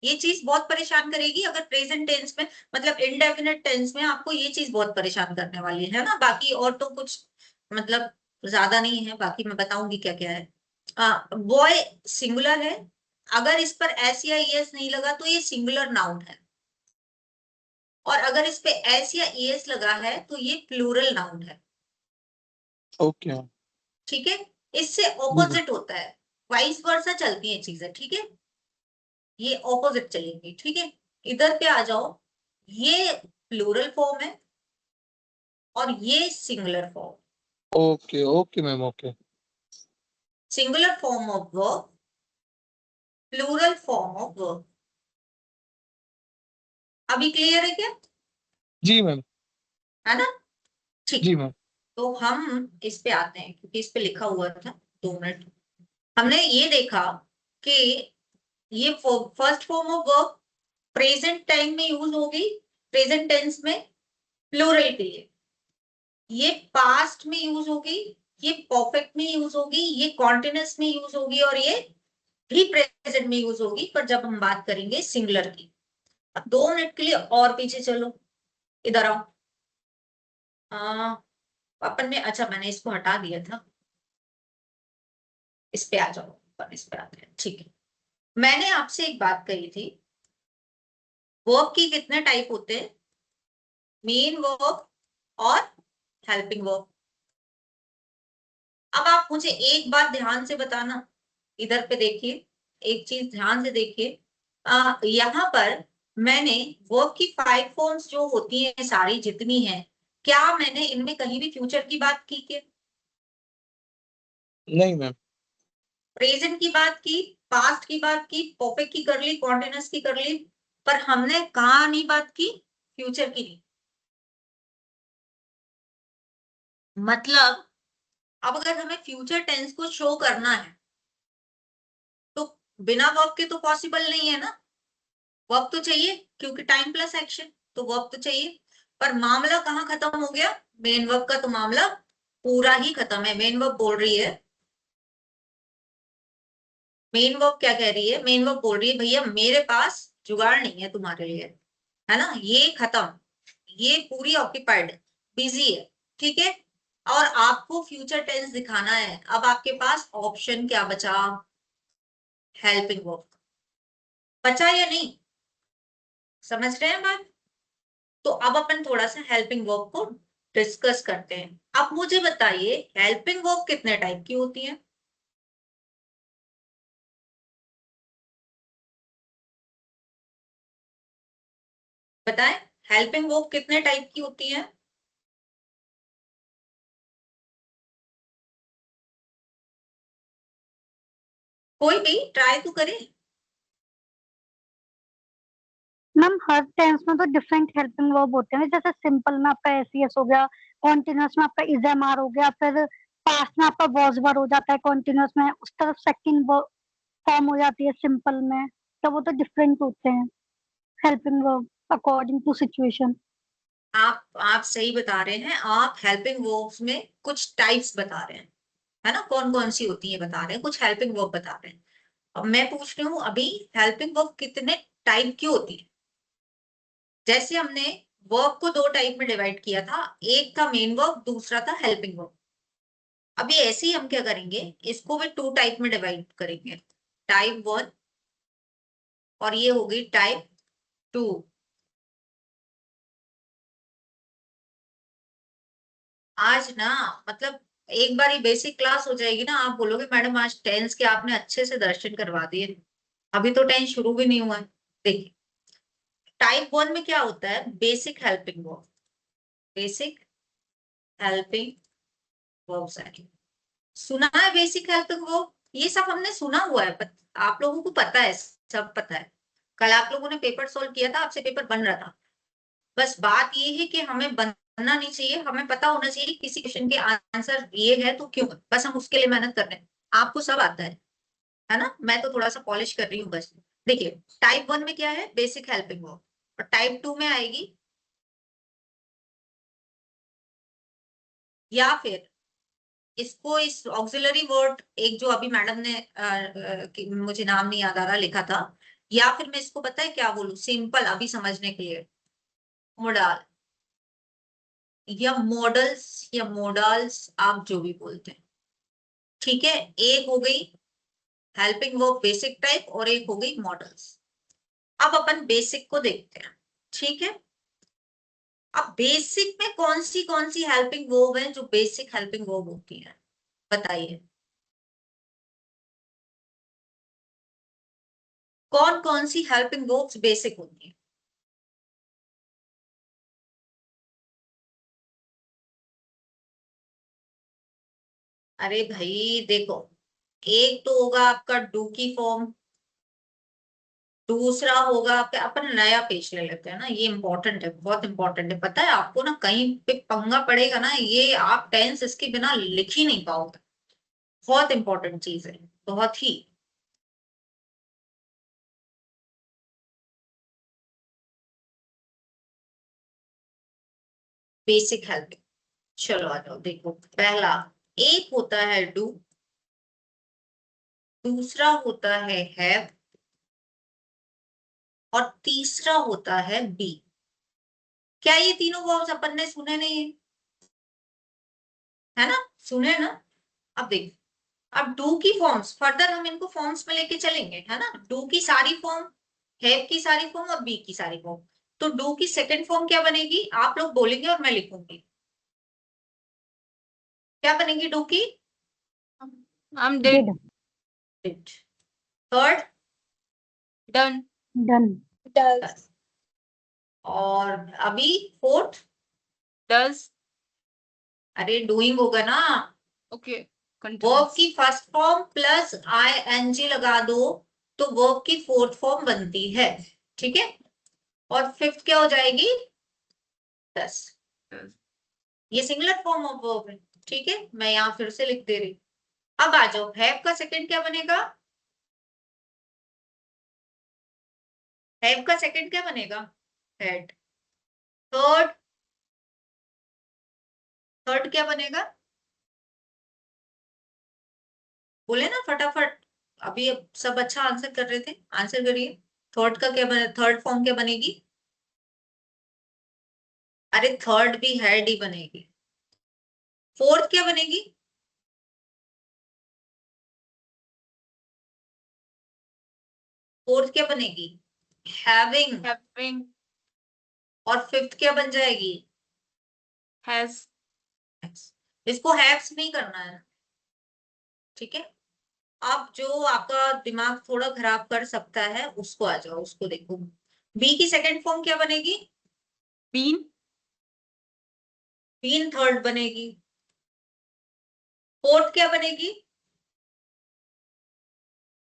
ये चीज बहुत परेशान करेगी अगर प्रेजेंट टेंस में, मतलब इनडेफिनेट टेंस में आपको ये चीज बहुत परेशान करने वाली है ना। बाकी और तो कुछ मतलब ज्यादा नहीं है, बाकी मैं बताऊंगी क्या क्या है। बॉय सिंगुलर है, अगर इस पर एस या एस नहीं लगा तो ये सिंगुलर नाउन है, और अगर इस पे एस या एस लगा है तो ये प्लूरल नाउन है। ओके। ठीक है, इससे जी मैम। ऑपोजिट होता है, वाइस वर्सा चलती है चीजें। ठीक है, ये ऑपोजिट चलेंगी। ठीक है, इधर पे आ जाओ, ये प्लूरल फॉर्म है और ये singular form. Okay okay ma'am okay. Singular form of verb, plural form of verb. अभी क्लियर है क्या? जी मैम। है ना? ठीक, जी मैम। तो हम इस पे आते हैं क्योंकि इस पे लिखा हुआ था। 2 मिनट, हमने ये देखा कि ये first form of verb present time में यूज होगी, प्रेजेंट टेंस में प्लूरल के लिए। ये पास्ट में यूज होगी, ये परफेक्ट में यूज होगी, ये कॉन्टिन्यूअस में यूज होगी, और ये भी प्रेजेंट में यूज होगी, पर जब हम बात करेंगे सिंगुलर की। अब 2 मिनट के लिए और पीछे चलो, इधर आओ। अपन ने, अच्छा मैंने इसको हटा दिया था, इस पे आ जाओ, अपन इस पे आते हैं। ठीक है, मैंने आपसे एक बात कही थी, वर्ब की कितने टाइप होते हैं? मेन वर्ब और हेल्पिंग वर्ब। अब आप मुझे एक बात ध्यान से बताना, इधर पे देखिए, एक चीज ध्यान से देखिए। यहाँ पर मैंने वर्ब की 5 फॉर्म्स जो होती हैं सारी जितनी हैं, क्या मैंने इनमें कहीं भी फ्यूचर की बात की क्या? नहीं मैम। प्रेजेंट की बात की, पास्ट की बात की, परफेक्ट की कर ली, कॉन्टिन्यूअस की कर ली, पर हमने कहा नहीं बात की, फ्यूचर की नहीं। मतलब अब अगर हमें फ्यूचर टेंस को शो करना है तो बिना वर्ब के तो पॉसिबल नहीं है ना। वर्ब तो चाहिए क्योंकि टाइम प्लस एक्शन, तो वर्ब तो चाहिए। पर मामला कहाँ खत्म हो गया? मेन वर्ब का तो मामला पूरा ही खत्म है। मेन वर्ब बोल रही है, मेन वर्ब क्या कह रही है? मेन वर्ब बोल रही है भैया मेरे पास जुगाड़ नहीं है तुम्हारे लिए, है ना, ये खत्म, ये पूरी ऑक्यूपाइड, बिजी है। ठीक है, और आपको फ्यूचर टेंस दिखाना है। अब आपके पास ऑप्शन क्या बचा? हेल्पिंग वर्ब बचा या नहीं? समझ रहे हैं बात? तो अब अपन थोड़ा सा हेल्पिंग वर्ब को डिस्कस करते हैं। अब मुझे बताइए हेल्पिंग वर्ब कितने टाइप की होती है? बताएं, हेल्पिंग वर्ब कितने टाइप की होती है? कोई भी ट्राई तो करे। मैम हर टेंस में तो डिफरेंट हेल्पिंग वर्ब होते हैं, जैसे सिंपल में आपका एस हो गया, कॉन्टिन्यूअस में आपका इज एम आर हो गया, फिर पास्ट में आपका वॉज वर हो जाता है, कॉन्टिन्यूअस में उस तरफ सेकंड फॉर्म हो जाती है सिंपल में। तो वो तो डिफरेंट होते हैं helping verb according to situation. आप सही बता रहे हैं, आप हेल्पिंग वर्ब्स में कुछ टाइप्स बता रहे हैं, है ना, कौन कौन सी होती है बता रहे हैं, कुछ हेल्पिंग वर्ब बता रहे हैं। अब मैं पूछ रही हूँ अभी, हेल्पिंग वर्ब कितने टाइप की होती है? जैसे हमने वर्ब को 2 टाइप में डिवाइड किया था, एक था मेन वर्ब, दूसरा था हेल्पिंग वर्ब। अभी ऐसे ही हम क्या करेंगे, इसको भी 2 टाइप में डिवाइड करेंगे, टाइप 1 और ये होगी टाइप 2। आज ना, मतलब एक बार ये बेसिक क्लास हो जाएगी ना, आप बोलोगे मैडम आज टेंस के आपने अच्छे से दर्शन करवा दिए, अभी तो टेंस शुरू भी नहीं हुआ है। देखिए टाइप 1 में क्या होता है, basic helping verb, basic helping verb. सुना है बेसिक हेल्पिंग वर्ब, ये सब हमने सुना हुआ है, आप लोगों को पता है, सब पता है। कल आप लोगों ने पेपर सॉल्व किया था, आपसे पेपर बन रहा था। बस बात ये है कि हमें बनना नहीं चाहिए, हमें पता होना चाहिए किसी क्वेश्चन के आंसर ये है तो क्यों है, बस हम उसके लिए मेहनत कर रहे हैं। आपको सब आता है, है ना, मैं तो थोड़ा सा पॉलिश कर रही हूँ बस। देखिए टाइप 1 में क्या है, बेसिक हेल्पिंग वर्ब, और टाइप 2 में आएगी, या फिर इसको इस ऑक्सिलरी वर्ड एक जो अभी मैडम ने मुझे नाम नहीं याद आ रहा लिखा था, या फिर मैं इसको पता है क्या बोलूं सिंपल अभी समझने के लिए, मोडाल या मॉडल्स या मोडल्स, आप जो भी बोलते हैं, ठीक है। एक हो गई हेल्पिंग वर्ब बेसिक टाइप और एक हो गई मॉडल्स। अब अपन बेसिक को देखते हैं, ठीक है। अब बेसिक में कौन सी हेल्पिंग वर्ब है जो बेसिक हेल्पिंग वर्ब होती है, बताइए कौन सी हेल्पिंग वर्ब्स बेसिक होती है। अरे भाई देखो, एक तो होगा आपका डू की फॉर्म, दूसरा होगा आपका, अपन नया पेज ले लेते हैं ना, ये इंपॉर्टेंट है, बहुत इंपॉर्टेंट है, पता है आपको ना, कहीं पे पंगा पड़ेगा ना, ये आप टेंस इसके बिना लिख ही नहीं पाओगे, बहुत इंपॉर्टेंट चीज है, बहुत ही। बेसिक हेल्पिंग, चलो आ जाओ, देखो पहला एक होता है डू, दूसरा होता है हैव, और तीसरा होता है बी। क्या ये तीनों वर्ब्स अपन ने सुने नहीं है ना, सुने ना। अब देखो, अब डू की फॉर्म्स फर्दर हम इनको फॉर्म्स में लेके चलेंगे, है ना, डू की सारी फॉर्म, हैव की सारी फॉर्म और बी की सारी फॉर्म। तो डू की सेकंड फॉर्म क्या बनेगी, आप लोग बोलेंगे और मैं लिखूंगी, क्या बनेगी डू की, I'm dead. Did. Third Done. Done. Does. और अभी फोर्थ, Does. अरे डूइंग होगा ना, Okay. Verb Continuous. की फर्स्ट फॉर्म प्लस ING लगा दो तो वर्ब की फोर्थ फॉर्म बनती है, ठीक है। और फिफ्थ क्या हो जाएगी, दस, Does. ये सिंगुलर फॉर्म ऑफ वर्ब है, ठीक है, मैं यहाँ फिर से लिख दे रही। अब आ जाओ, हैव का सेकंड क्या बनेगा, हैव का सेकंड क्या बनेगा, हैड। थर्ड, थर्ड क्या बनेगा, बोले ना फटाफट, अभी अब सब अच्छा आंसर कर रहे थे, आंसर करिए। थर्ड का क्या बने, थर्ड फॉर्म क्या बनेगी, अरे थर्ड भी हैड ही बनेगी। फोर्थ क्या बनेगी, फोर्थ क्या बनेगी, हैविंग। Having. और फिफ्थ क्या बन जाएगी, Has. इसको हैव्स नहीं करना है, ठीक है। अब जो आपका दिमाग थोड़ा खराब कर सकता है उसको आ जाओ, उसको देखो। बी की सेकंड फॉर्म क्या बनेगी, Been. बीन थर्ड बनेगी। फोर्थ क्या बनेगी,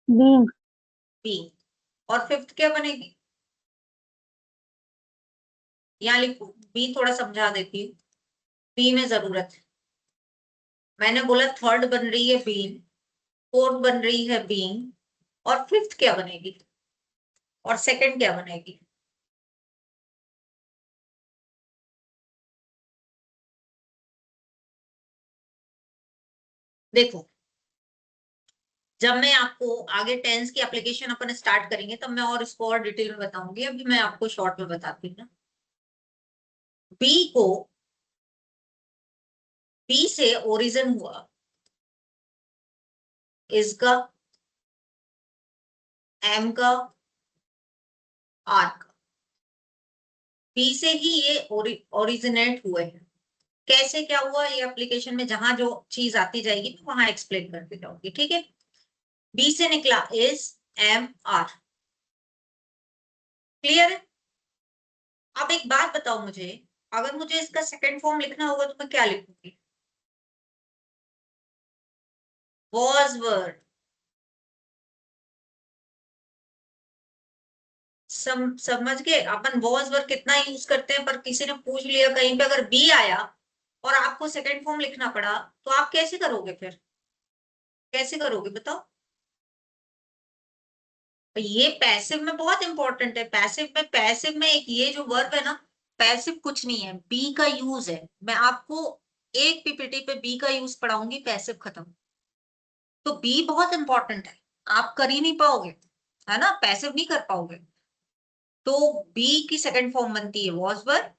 Being. बी। और फिफ्थ क्या बनेगी, यहाँ लिखो, बी थोड़ा समझा देती हूँ, बी में जरूरत है, मैंने बोला थर्ड बन रही है बीन, फोर्थ बन रही है बीइंग, और फिफ्थ क्या बनेगी, और सेकंड क्या बनेगी, देखो। जब मैं आपको आगे टेंस की एप्लीकेशन अपन स्टार्ट करेंगे तब मैं और इसको और डिटेल में बताऊंगी, अभी मैं आपको शॉर्ट में बताती हूँ ना। बी को, बी से ओरिजिन हुआ इज का, एम का, आर का, बी से ही ये ओरिजिनेट हुए हैं। कैसे क्या हुआ ये एप्लीकेशन में जहां जो चीज आती जाएगी मैं वहां एक्सप्लेन करती जाऊंगी, ठीक है। बी से निकला इज, एम, आर, क्लियर है। अब एक बात बताओ मुझे, अगर मुझे इसका सेकंड फॉर्म लिखना होगा तो मैं क्या लिखूंगी, वॉज वर। समझ गए, अपन वॉज वर कितना यूज करते हैं, पर किसी ने पूछ लिया कहीं पे अगर बी आया और आपको सेकंड फॉर्म लिखना पड़ा तो आप कैसे करोगे, फिर कैसे करोगे बताओ। ये पैसिव में बहुत इंपॉर्टेंट है। पैसिव में एक ये जो वर्ब है ना, पैसिव कुछ नहीं है, बी का यूज है। मैं आपको एक पीपीटी पे बी का यूज पढ़ाऊंगी, पैसिव खत्म। तो बी बहुत इंपॉर्टेंट है, आप कर ही नहीं पाओगे, है ना, पैसिव नहीं कर पाओगे। तो बी की सेकंड फॉर्म बनती है वॉज वर,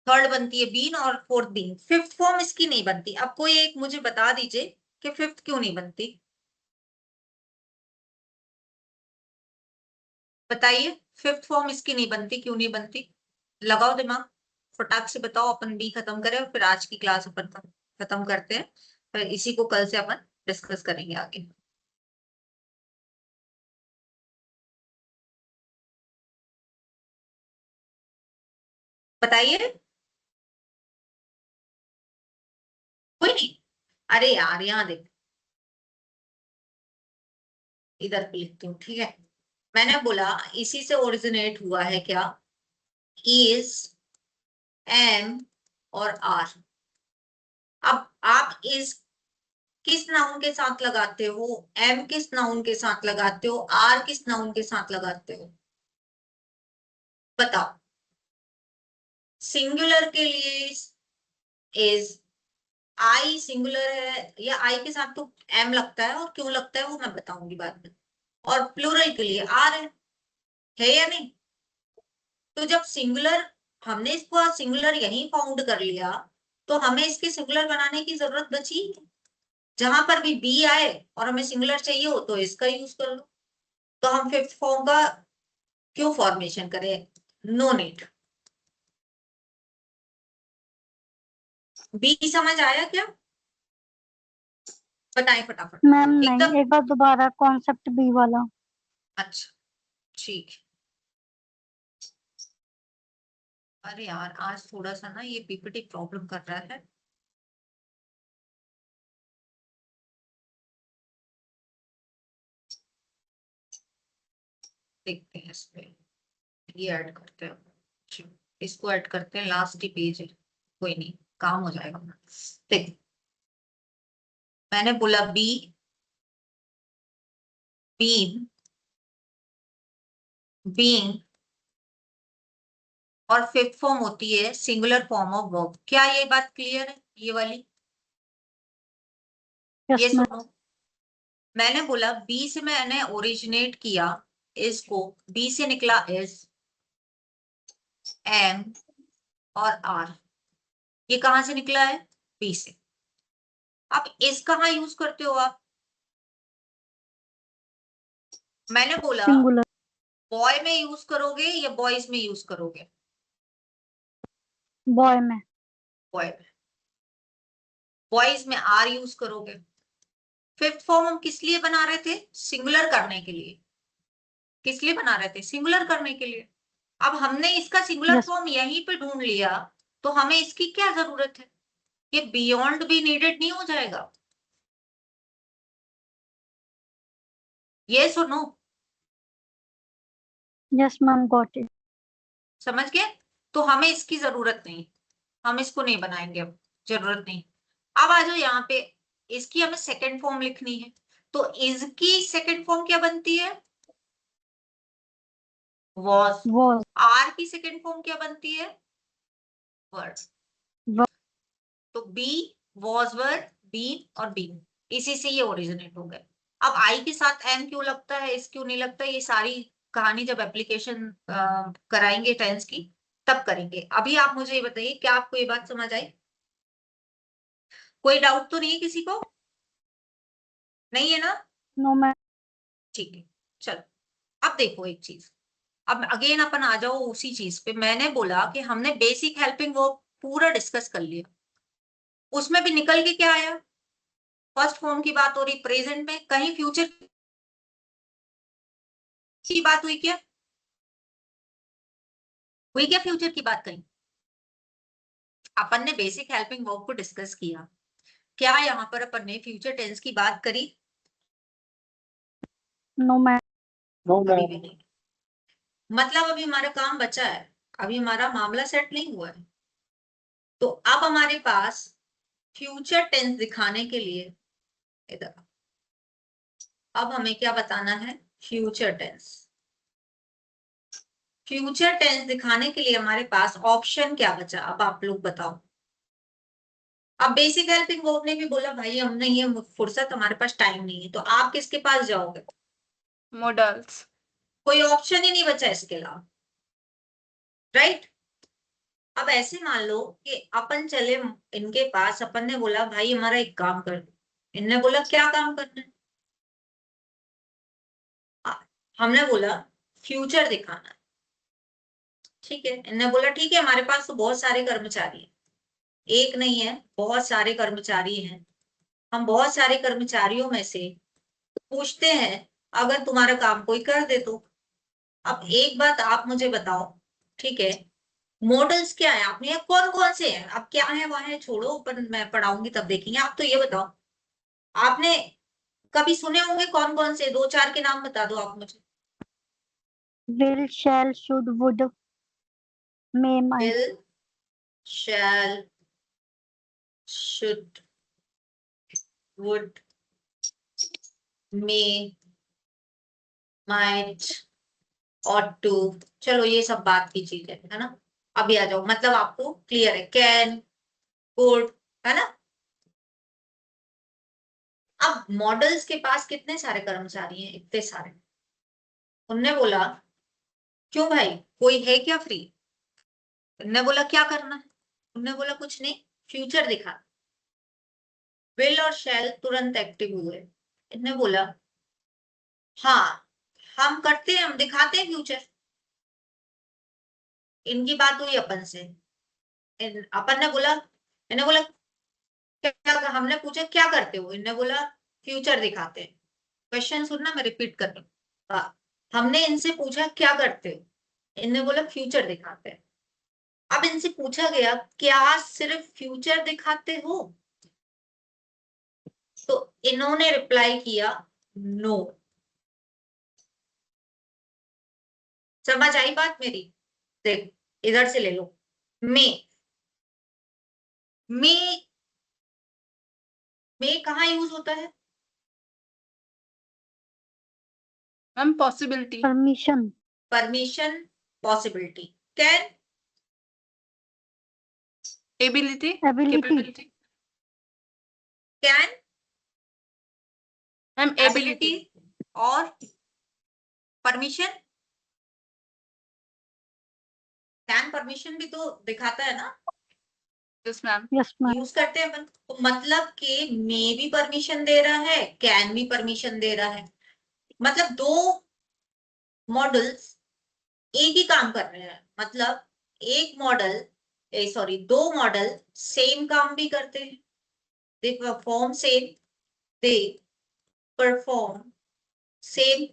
थर्ड बनती है बीन और फोर्थ बीन। फिफ्थ फॉर्म इसकी नहीं बनती। अब कोई एक मुझे बता दीजिए कि फिफ्थ क्यों नहीं बनती, बताइए। फिफ्थ फॉर्म इसकी नहीं बनती, क्यों नहीं बनती? लगाओ दिमाग, फटाक से बताओ। अपन बी खत्म करें और फिर आज की क्लास अपन खत्म करते हैं, फिर इसी को कल से अपन डिस्कस करेंगे आगे। बताइए। कोई नहीं? अरे यार यहाँ देख, इधर पे लिखती हूँ, ठीक है। मैंने बोला इसी से ओरिजिनेट हुआ है क्या, इज, एम और आर। अब आप इस किस नाउन के साथ लगाते हो, एम किस नाउन के साथ लगाते हो, आर किस नाउन के साथ लगाते हो, बताओ। सिंगुलर के लिए इज, आई सिंगुलर है या आई के साथ तो एम लगता है, और क्यों लगता है वो मैं बताऊंगी बाद में। और प्लूरल के लिए आर है या नहीं? तो जब सिंगुलर, हमने इसको सिंगुलर यही फाउंड कर लिया, तो हमें इसके सिंगुलर बनाने की जरूरत बची। जहां पर भी बी आए और हमें सिंगुलर चाहिए हो तो इसका यूज कर लो। तो हम फिफ्थ फॉर्म का क्यों फॉर्मेशन करें, नो नीड। बी समझ आया क्या? बताएं फटाफट मैम एकदम। नहीं, एक बार दोबारा कॉन्सेप्ट बी वाला। अच्छा ठीक है। अरे यार आज थोड़ा सा ना ये पीपीटी प्रॉब्लम कर रहा है। देखते हैं इसमें, ये ऐड करते हैं। अच्छा, इसको ऐड करते हैं, लास्ट ही पेज है, कोई नहीं, काम हो जाएगा। देख, मैंने बोला बी, बीन, बीइंग, और फिफ्थ फॉर्म होती है सिंगुलर फॉर्म ऑफ वर्ब। क्या ये बात क्लियर है, ये वाली? यस ये मैम। सुनो, मैंने बोला बी से मैंने ओरिजिनेट किया, इसको बी से निकला इज, एम और आर। ये कहां से निकला है, बी से। अब इस कहां यूज करते हो आप? मैंने बोला सिंगुलर। बॉय में यूज करोगे या बॉयज में यूज करोगे? बॉय में। बॉय में। बॉयज में आर यूज करोगे। फिफ्थ फॉर्म हम किस लिए बना रहे थे, सिंगुलर करने के लिए। किस लिए बना रहे थे, सिंगुलर करने के लिए। अब हमने इसका सिंगुलर यस। फॉर्म यहीं पे ढूंढ लिया, तो हमें इसकी क्या जरूरत है? ये बियॉन्ड भी नीडेड नहीं हो जाएगा? ये सुनो, यस मैम, गॉट इट। समझ गए? तो हमें इसकी जरूरत नहीं, हम इसको नहीं बनाएंगे अब, जरूरत नहीं। अब आ जाओ यहाँ पे, इसकी हमें सेकंड फॉर्म लिखनी है। तो इज की सेकंड फॉर्म क्या बनती है, वॉज। वॉज। आर की सेकंड फॉर्म क्या बनती है, वर्ड। तो बी, वॉज, वर, बीन और बीन, इसी से ये ओरिजिनेट हो गए। अब आई के साथ एम क्यों लगता है, इस क्यों नहीं लगता, ये सारी कहानी जब एप्लीकेशन कराएंगे टेंस की तब करेंगे। अभी आप मुझे ये बताइए, क्या आपको ये बात समझ आई? कोई डाउट तो नहीं है किसी को? नहीं है ना? No ma'am. ठीक है, चलो। अब देखो एक चीज, अब अगेन अपन आ जाओ उसी चीज पे। मैंने बोला कि हमने बेसिक हेल्पिंग वर्ब पूरा डिस्कस कर लिया, उसमें भी निकल के क्या आया, फर्स्ट फॉर्म की बात हो रही, प्रेजेंट में कहीं फ्यूचर की बात हुई क्या, हुई क्या फ्यूचर की बात कहीं? अपन ने बेसिक हेल्पिंग वर्ब को डिस्कस किया, क्या यहाँ पर अपन ने फ्यूचर टेंस की बात करी? No ma'am. नो अभी भी मैम। नहीं। मतलब अभी हमारा काम बचा है, अभी हमारा मामला सेट नहीं हुआ है। तो अब हमारे पास फ्यूचर टेंस दिखाने के लिए, इधर अब हमें क्या बताना है, फ्यूचर टेंस। फ्यूचर टेंस दिखाने के लिए हमारे पास ऑप्शन क्या बचा, अब आप लोग बताओ। अब बेसिक हेल्पिंग वर्ब ने भी बोला भाई हमने ये फुर्सत, हमारे पास टाइम नहीं है, तो आप किसके पास जाओगे? modals, कोई ऑप्शन ही नहीं बचा इसके अलावा, राइट। अब ऐसे मान लो कि अपन चले इनके पास, अपन ने बोला भाई हमारा एक काम कर दो, इनने बोला क्या काम करना है? हमने बोला फ्यूचर दिखाना है, ठीक है। इनने बोला ठीक है, हमारे पास तो बहुत सारे कर्मचारी हैं, एक नहीं है बहुत सारे कर्मचारी हैं, हम बहुत सारे कर्मचारियों में से पूछते हैं अगर तुम्हारा काम कोई कर दे तो। अब एक बात आप मुझे बताओ, ठीक है, मॉडल्स क्या है आपने, कौन कौन से हैं, अब क्या है वहां है छोड़ो, पर मैं पढ़ाऊंगी तब देखेंगे। आप तो ये बताओ, आपने कभी सुने होंगे कौन कौन से, दो चार के नाम बता दो आप मुझे। will, shall, should, would, may, might. Will, shall, should, would, may, might, ought to, चलो ये सब बात की चीज है ना। अभी आ जाओ, मतलब आपको क्लियर है, कैन, कुड, है ना। अब मॉडल्स के पास कितने सारे कर्मचारी हैं, इतने सारे। उनने बोला क्यों भाई कोई है क्या फ्री? उनने बोला क्या करना है? उनने बोला कुछ नहीं, फ्यूचर दिखा। विल और शैल तुरंत एक्टिव हुए। इनने बोला हाँ हम करते हैं, हम दिखाते हैं फ्यूचर। इनकी बात हुई अपन से, अपन ने बोला, इन्हें बोला क्या, हमने पूछा क्या करते हो, इनने बोला फ्यूचर दिखाते हैं। क्वेश्चन सुनना, मैं रिपीट कर रही हूँ। हमने इनसे पूछा क्या करते हो, इनने बोला फ्यूचर दिखाते हैं। अब इनसे पूछा गया क्या सिर्फ फ्यूचर दिखाते हो, तो इन्होंने रिप्लाई किया नो। समझ आई बात मेरी? देख इधर से ले लो, मे, मे, मे कहाँ यूज होता है? Ma'am possibility, Permission. Permission, possibility. Can, ability, Ability. capability, can, ma'am ability, ability, और परमिशन, कैन परमिशन भी तो दिखाता है ना, yes ma'am, Yes, ma'am. Use करते हैं अपन। तो मतलब कि मे भी परमिशन दे रहा है, कैन भी परमिशन दे रहा है, मतलब दो मॉडल्स एक ही काम कर रहे हैं। मतलब एक मॉडल, सॉरी दो मॉडल सेम काम भी करते हैं, they perform same, they perform same.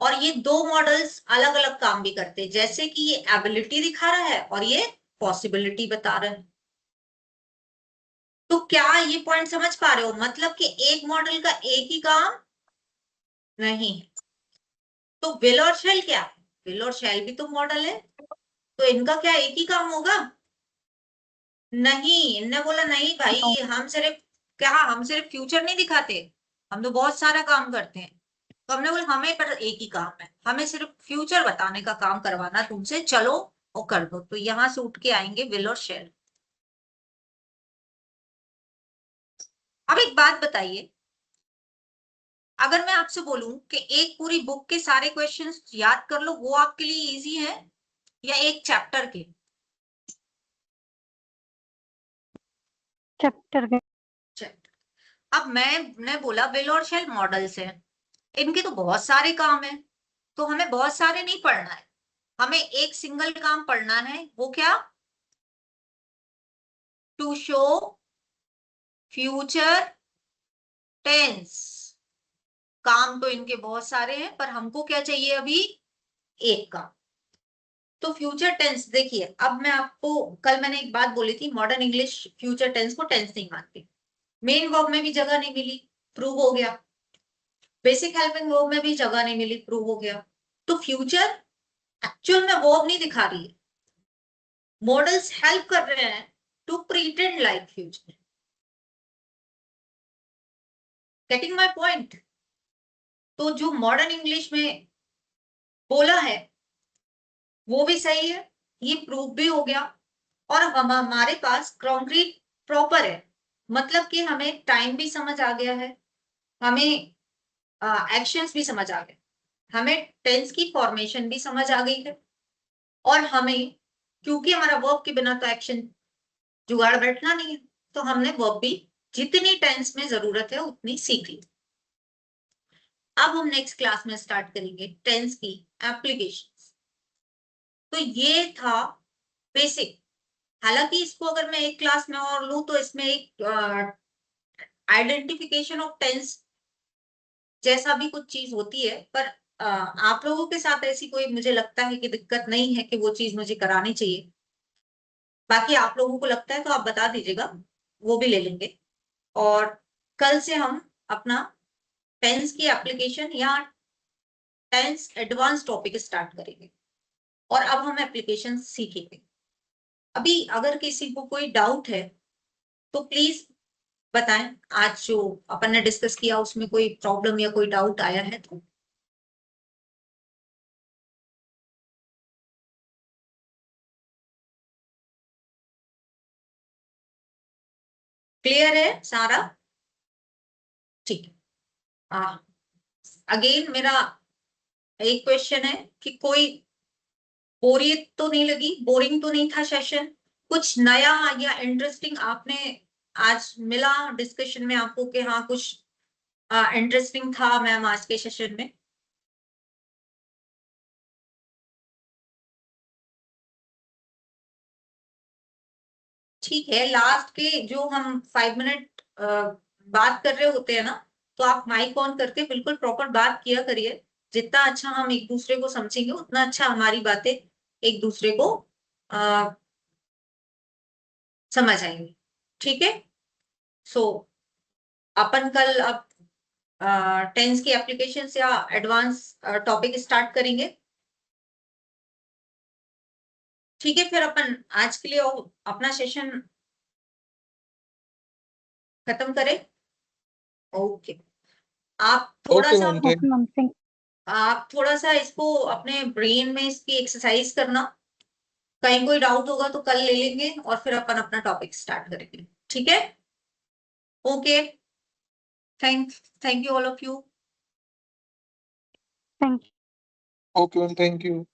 और ये दो मॉडल्स अलग अलग काम भी करते हैं, जैसे कि ये एबिलिटी दिखा रहा है और ये पॉसिबिलिटी बता रहा है। तो क्या ये पॉइंट समझ पा रहे हो, मतलब कि एक मॉडल का एक ही काम नहीं है। तो विल और शेल क्या है, विल और शेल भी तो मॉडल है, तो इनका क्या एक ही काम होगा? नहीं, इनने बोला नहीं भाई, हम सिर्फ क्या, हम सिर्फ फ्यूचर नहीं दिखाते, हम तो बहुत सारा काम करते हैं। तो हमने बोला हमें पर एक ही काम है, हमें सिर्फ फ्यूचर बताने का काम करवाना तुमसे, चलो और कर दो। तो यहां से उठ के आएंगे विल और शेल। अब एक बात बताइए, अगर मैं आपसे बोलूं कि एक पूरी बुक के सारे क्वेश्चंस याद कर लो, वो आपके लिए इजी है या एक चैप्टर के? Chapter के. चैप्टर। अब मैंने बोला विल और शेल मॉडल्स हैं, इनके तो बहुत सारे काम है, तो हमें बहुत सारे नहीं पढ़ना है, हमें एक सिंगल काम पढ़ना है। वो क्या? To show future tense. काम तो इनके बहुत सारे हैं, पर हमको क्या चाहिए अभी? एक काम। तो फ्यूचर टेंस देखिए, अब मैं आपको, कल मैंने एक बात बोली थी, मॉडर्न इंग्लिश फ्यूचर टेंस को टेंस नहीं मानती, मेन वर्ब में भी जगह नहीं मिली, प्रूव हो गया। बेसिक हेल्पिंग वर्ब में भी जगह नहीं मिली, प्रूव हो गया। तो फ्यूचर एक्चुअल में वर्ब नहीं दिखा रही है, मॉडल्स हेल्प कर रहे हैं to pretend like future. Getting my point? तो जो मॉडर्न इंग्लिश में बोला है वो भी सही है, ये प्रूफ भी हो गया, और हमारे पास कॉन्क्रीट प्रॉपर है, मतलब कि हमें टाइम भी समझ आ गया है, हमें एक्शंस भी समझ आ गए, हमें टेंस की फॉर्मेशन भी समझ आ गई है, और हमें क्योंकि हमारा वर्ब के बिना तो एक्शन जुगाड़ बैठना नहीं है, तो हमने वर्ब भी जितनी टेंस में जरूरत है उतनी सीख ली। अब हम नेक्स्ट क्लास में स्टार्ट करेंगे टेंस की एप्लीकेशंस। तो ये था बेसिक। हालांकि इसको अगर मैं एक क्लास में और लूं तो इसमें एक आइडेंटिफिकेशन ऑफ टेंस जैसा भी कुछ चीज होती है, पर आप लोगों के साथ ऐसी कोई मुझे लगता है कि दिक्कत नहीं है कि वो चीज मुझे करानी चाहिए। बाकी आप लोगों को लगता है तो आप बता दीजिएगा, वो भी ले लेंगे। और कल से हम अपना टेंस की एप्लीकेशन या टेंस एडवांस टॉपिक स्टार्ट करेंगे, और अब हम एप्लीकेशन सीखेंगे। अभी अगर किसी को कोई डाउट है तो प्लीज बताएं, आज जो अपन ने डिस्कस किया उसमें कोई प्रॉब्लम या कोई डाउट आया है तो। क्लियर है सारा? ठीक है। अगेन मेरा एक क्वेश्चन है कि कोई बोरियत तो नहीं लगी, बोरिंग तो नहीं था सेशन? कुछ नया या इंटरेस्टिंग आपने आज मिला डिस्कशन में आपको कि हाँ कुछ इंटरेस्टिंग था मैम आज के सेशन में? ठीक है, लास्ट के जो हम 5 मिनट बात कर रहे होते हैं ना, तो आप माइक ऑन करके बिल्कुल प्रॉपर बात किया करिए। जितना अच्छा हम एक दूसरे को समझेंगे उतना अच्छा हमारी बातें एक दूसरे को समझ आएंगी। ठीक है, सो अपन कल अब टेंस की एप्लीकेशन या एडवांस टॉपिक स्टार्ट करेंगे। ठीक है, फिर अपन आज के लिए अपना सेशन खत्म करें। ओके, आप थोड़ा ओके सा ma'am, thank okay ma'am, thank आप थोड़ा सा इसको अपने ब्रेन में इसकी एक्सरसाइज करना। कहीं कोई डाउट होगा तो कल ले लेंगे और फिर अपन अपना टॉपिक स्टार्ट करेंगे। ठीक है, okay, thank you all of you. You. Okay ma'am, thank you.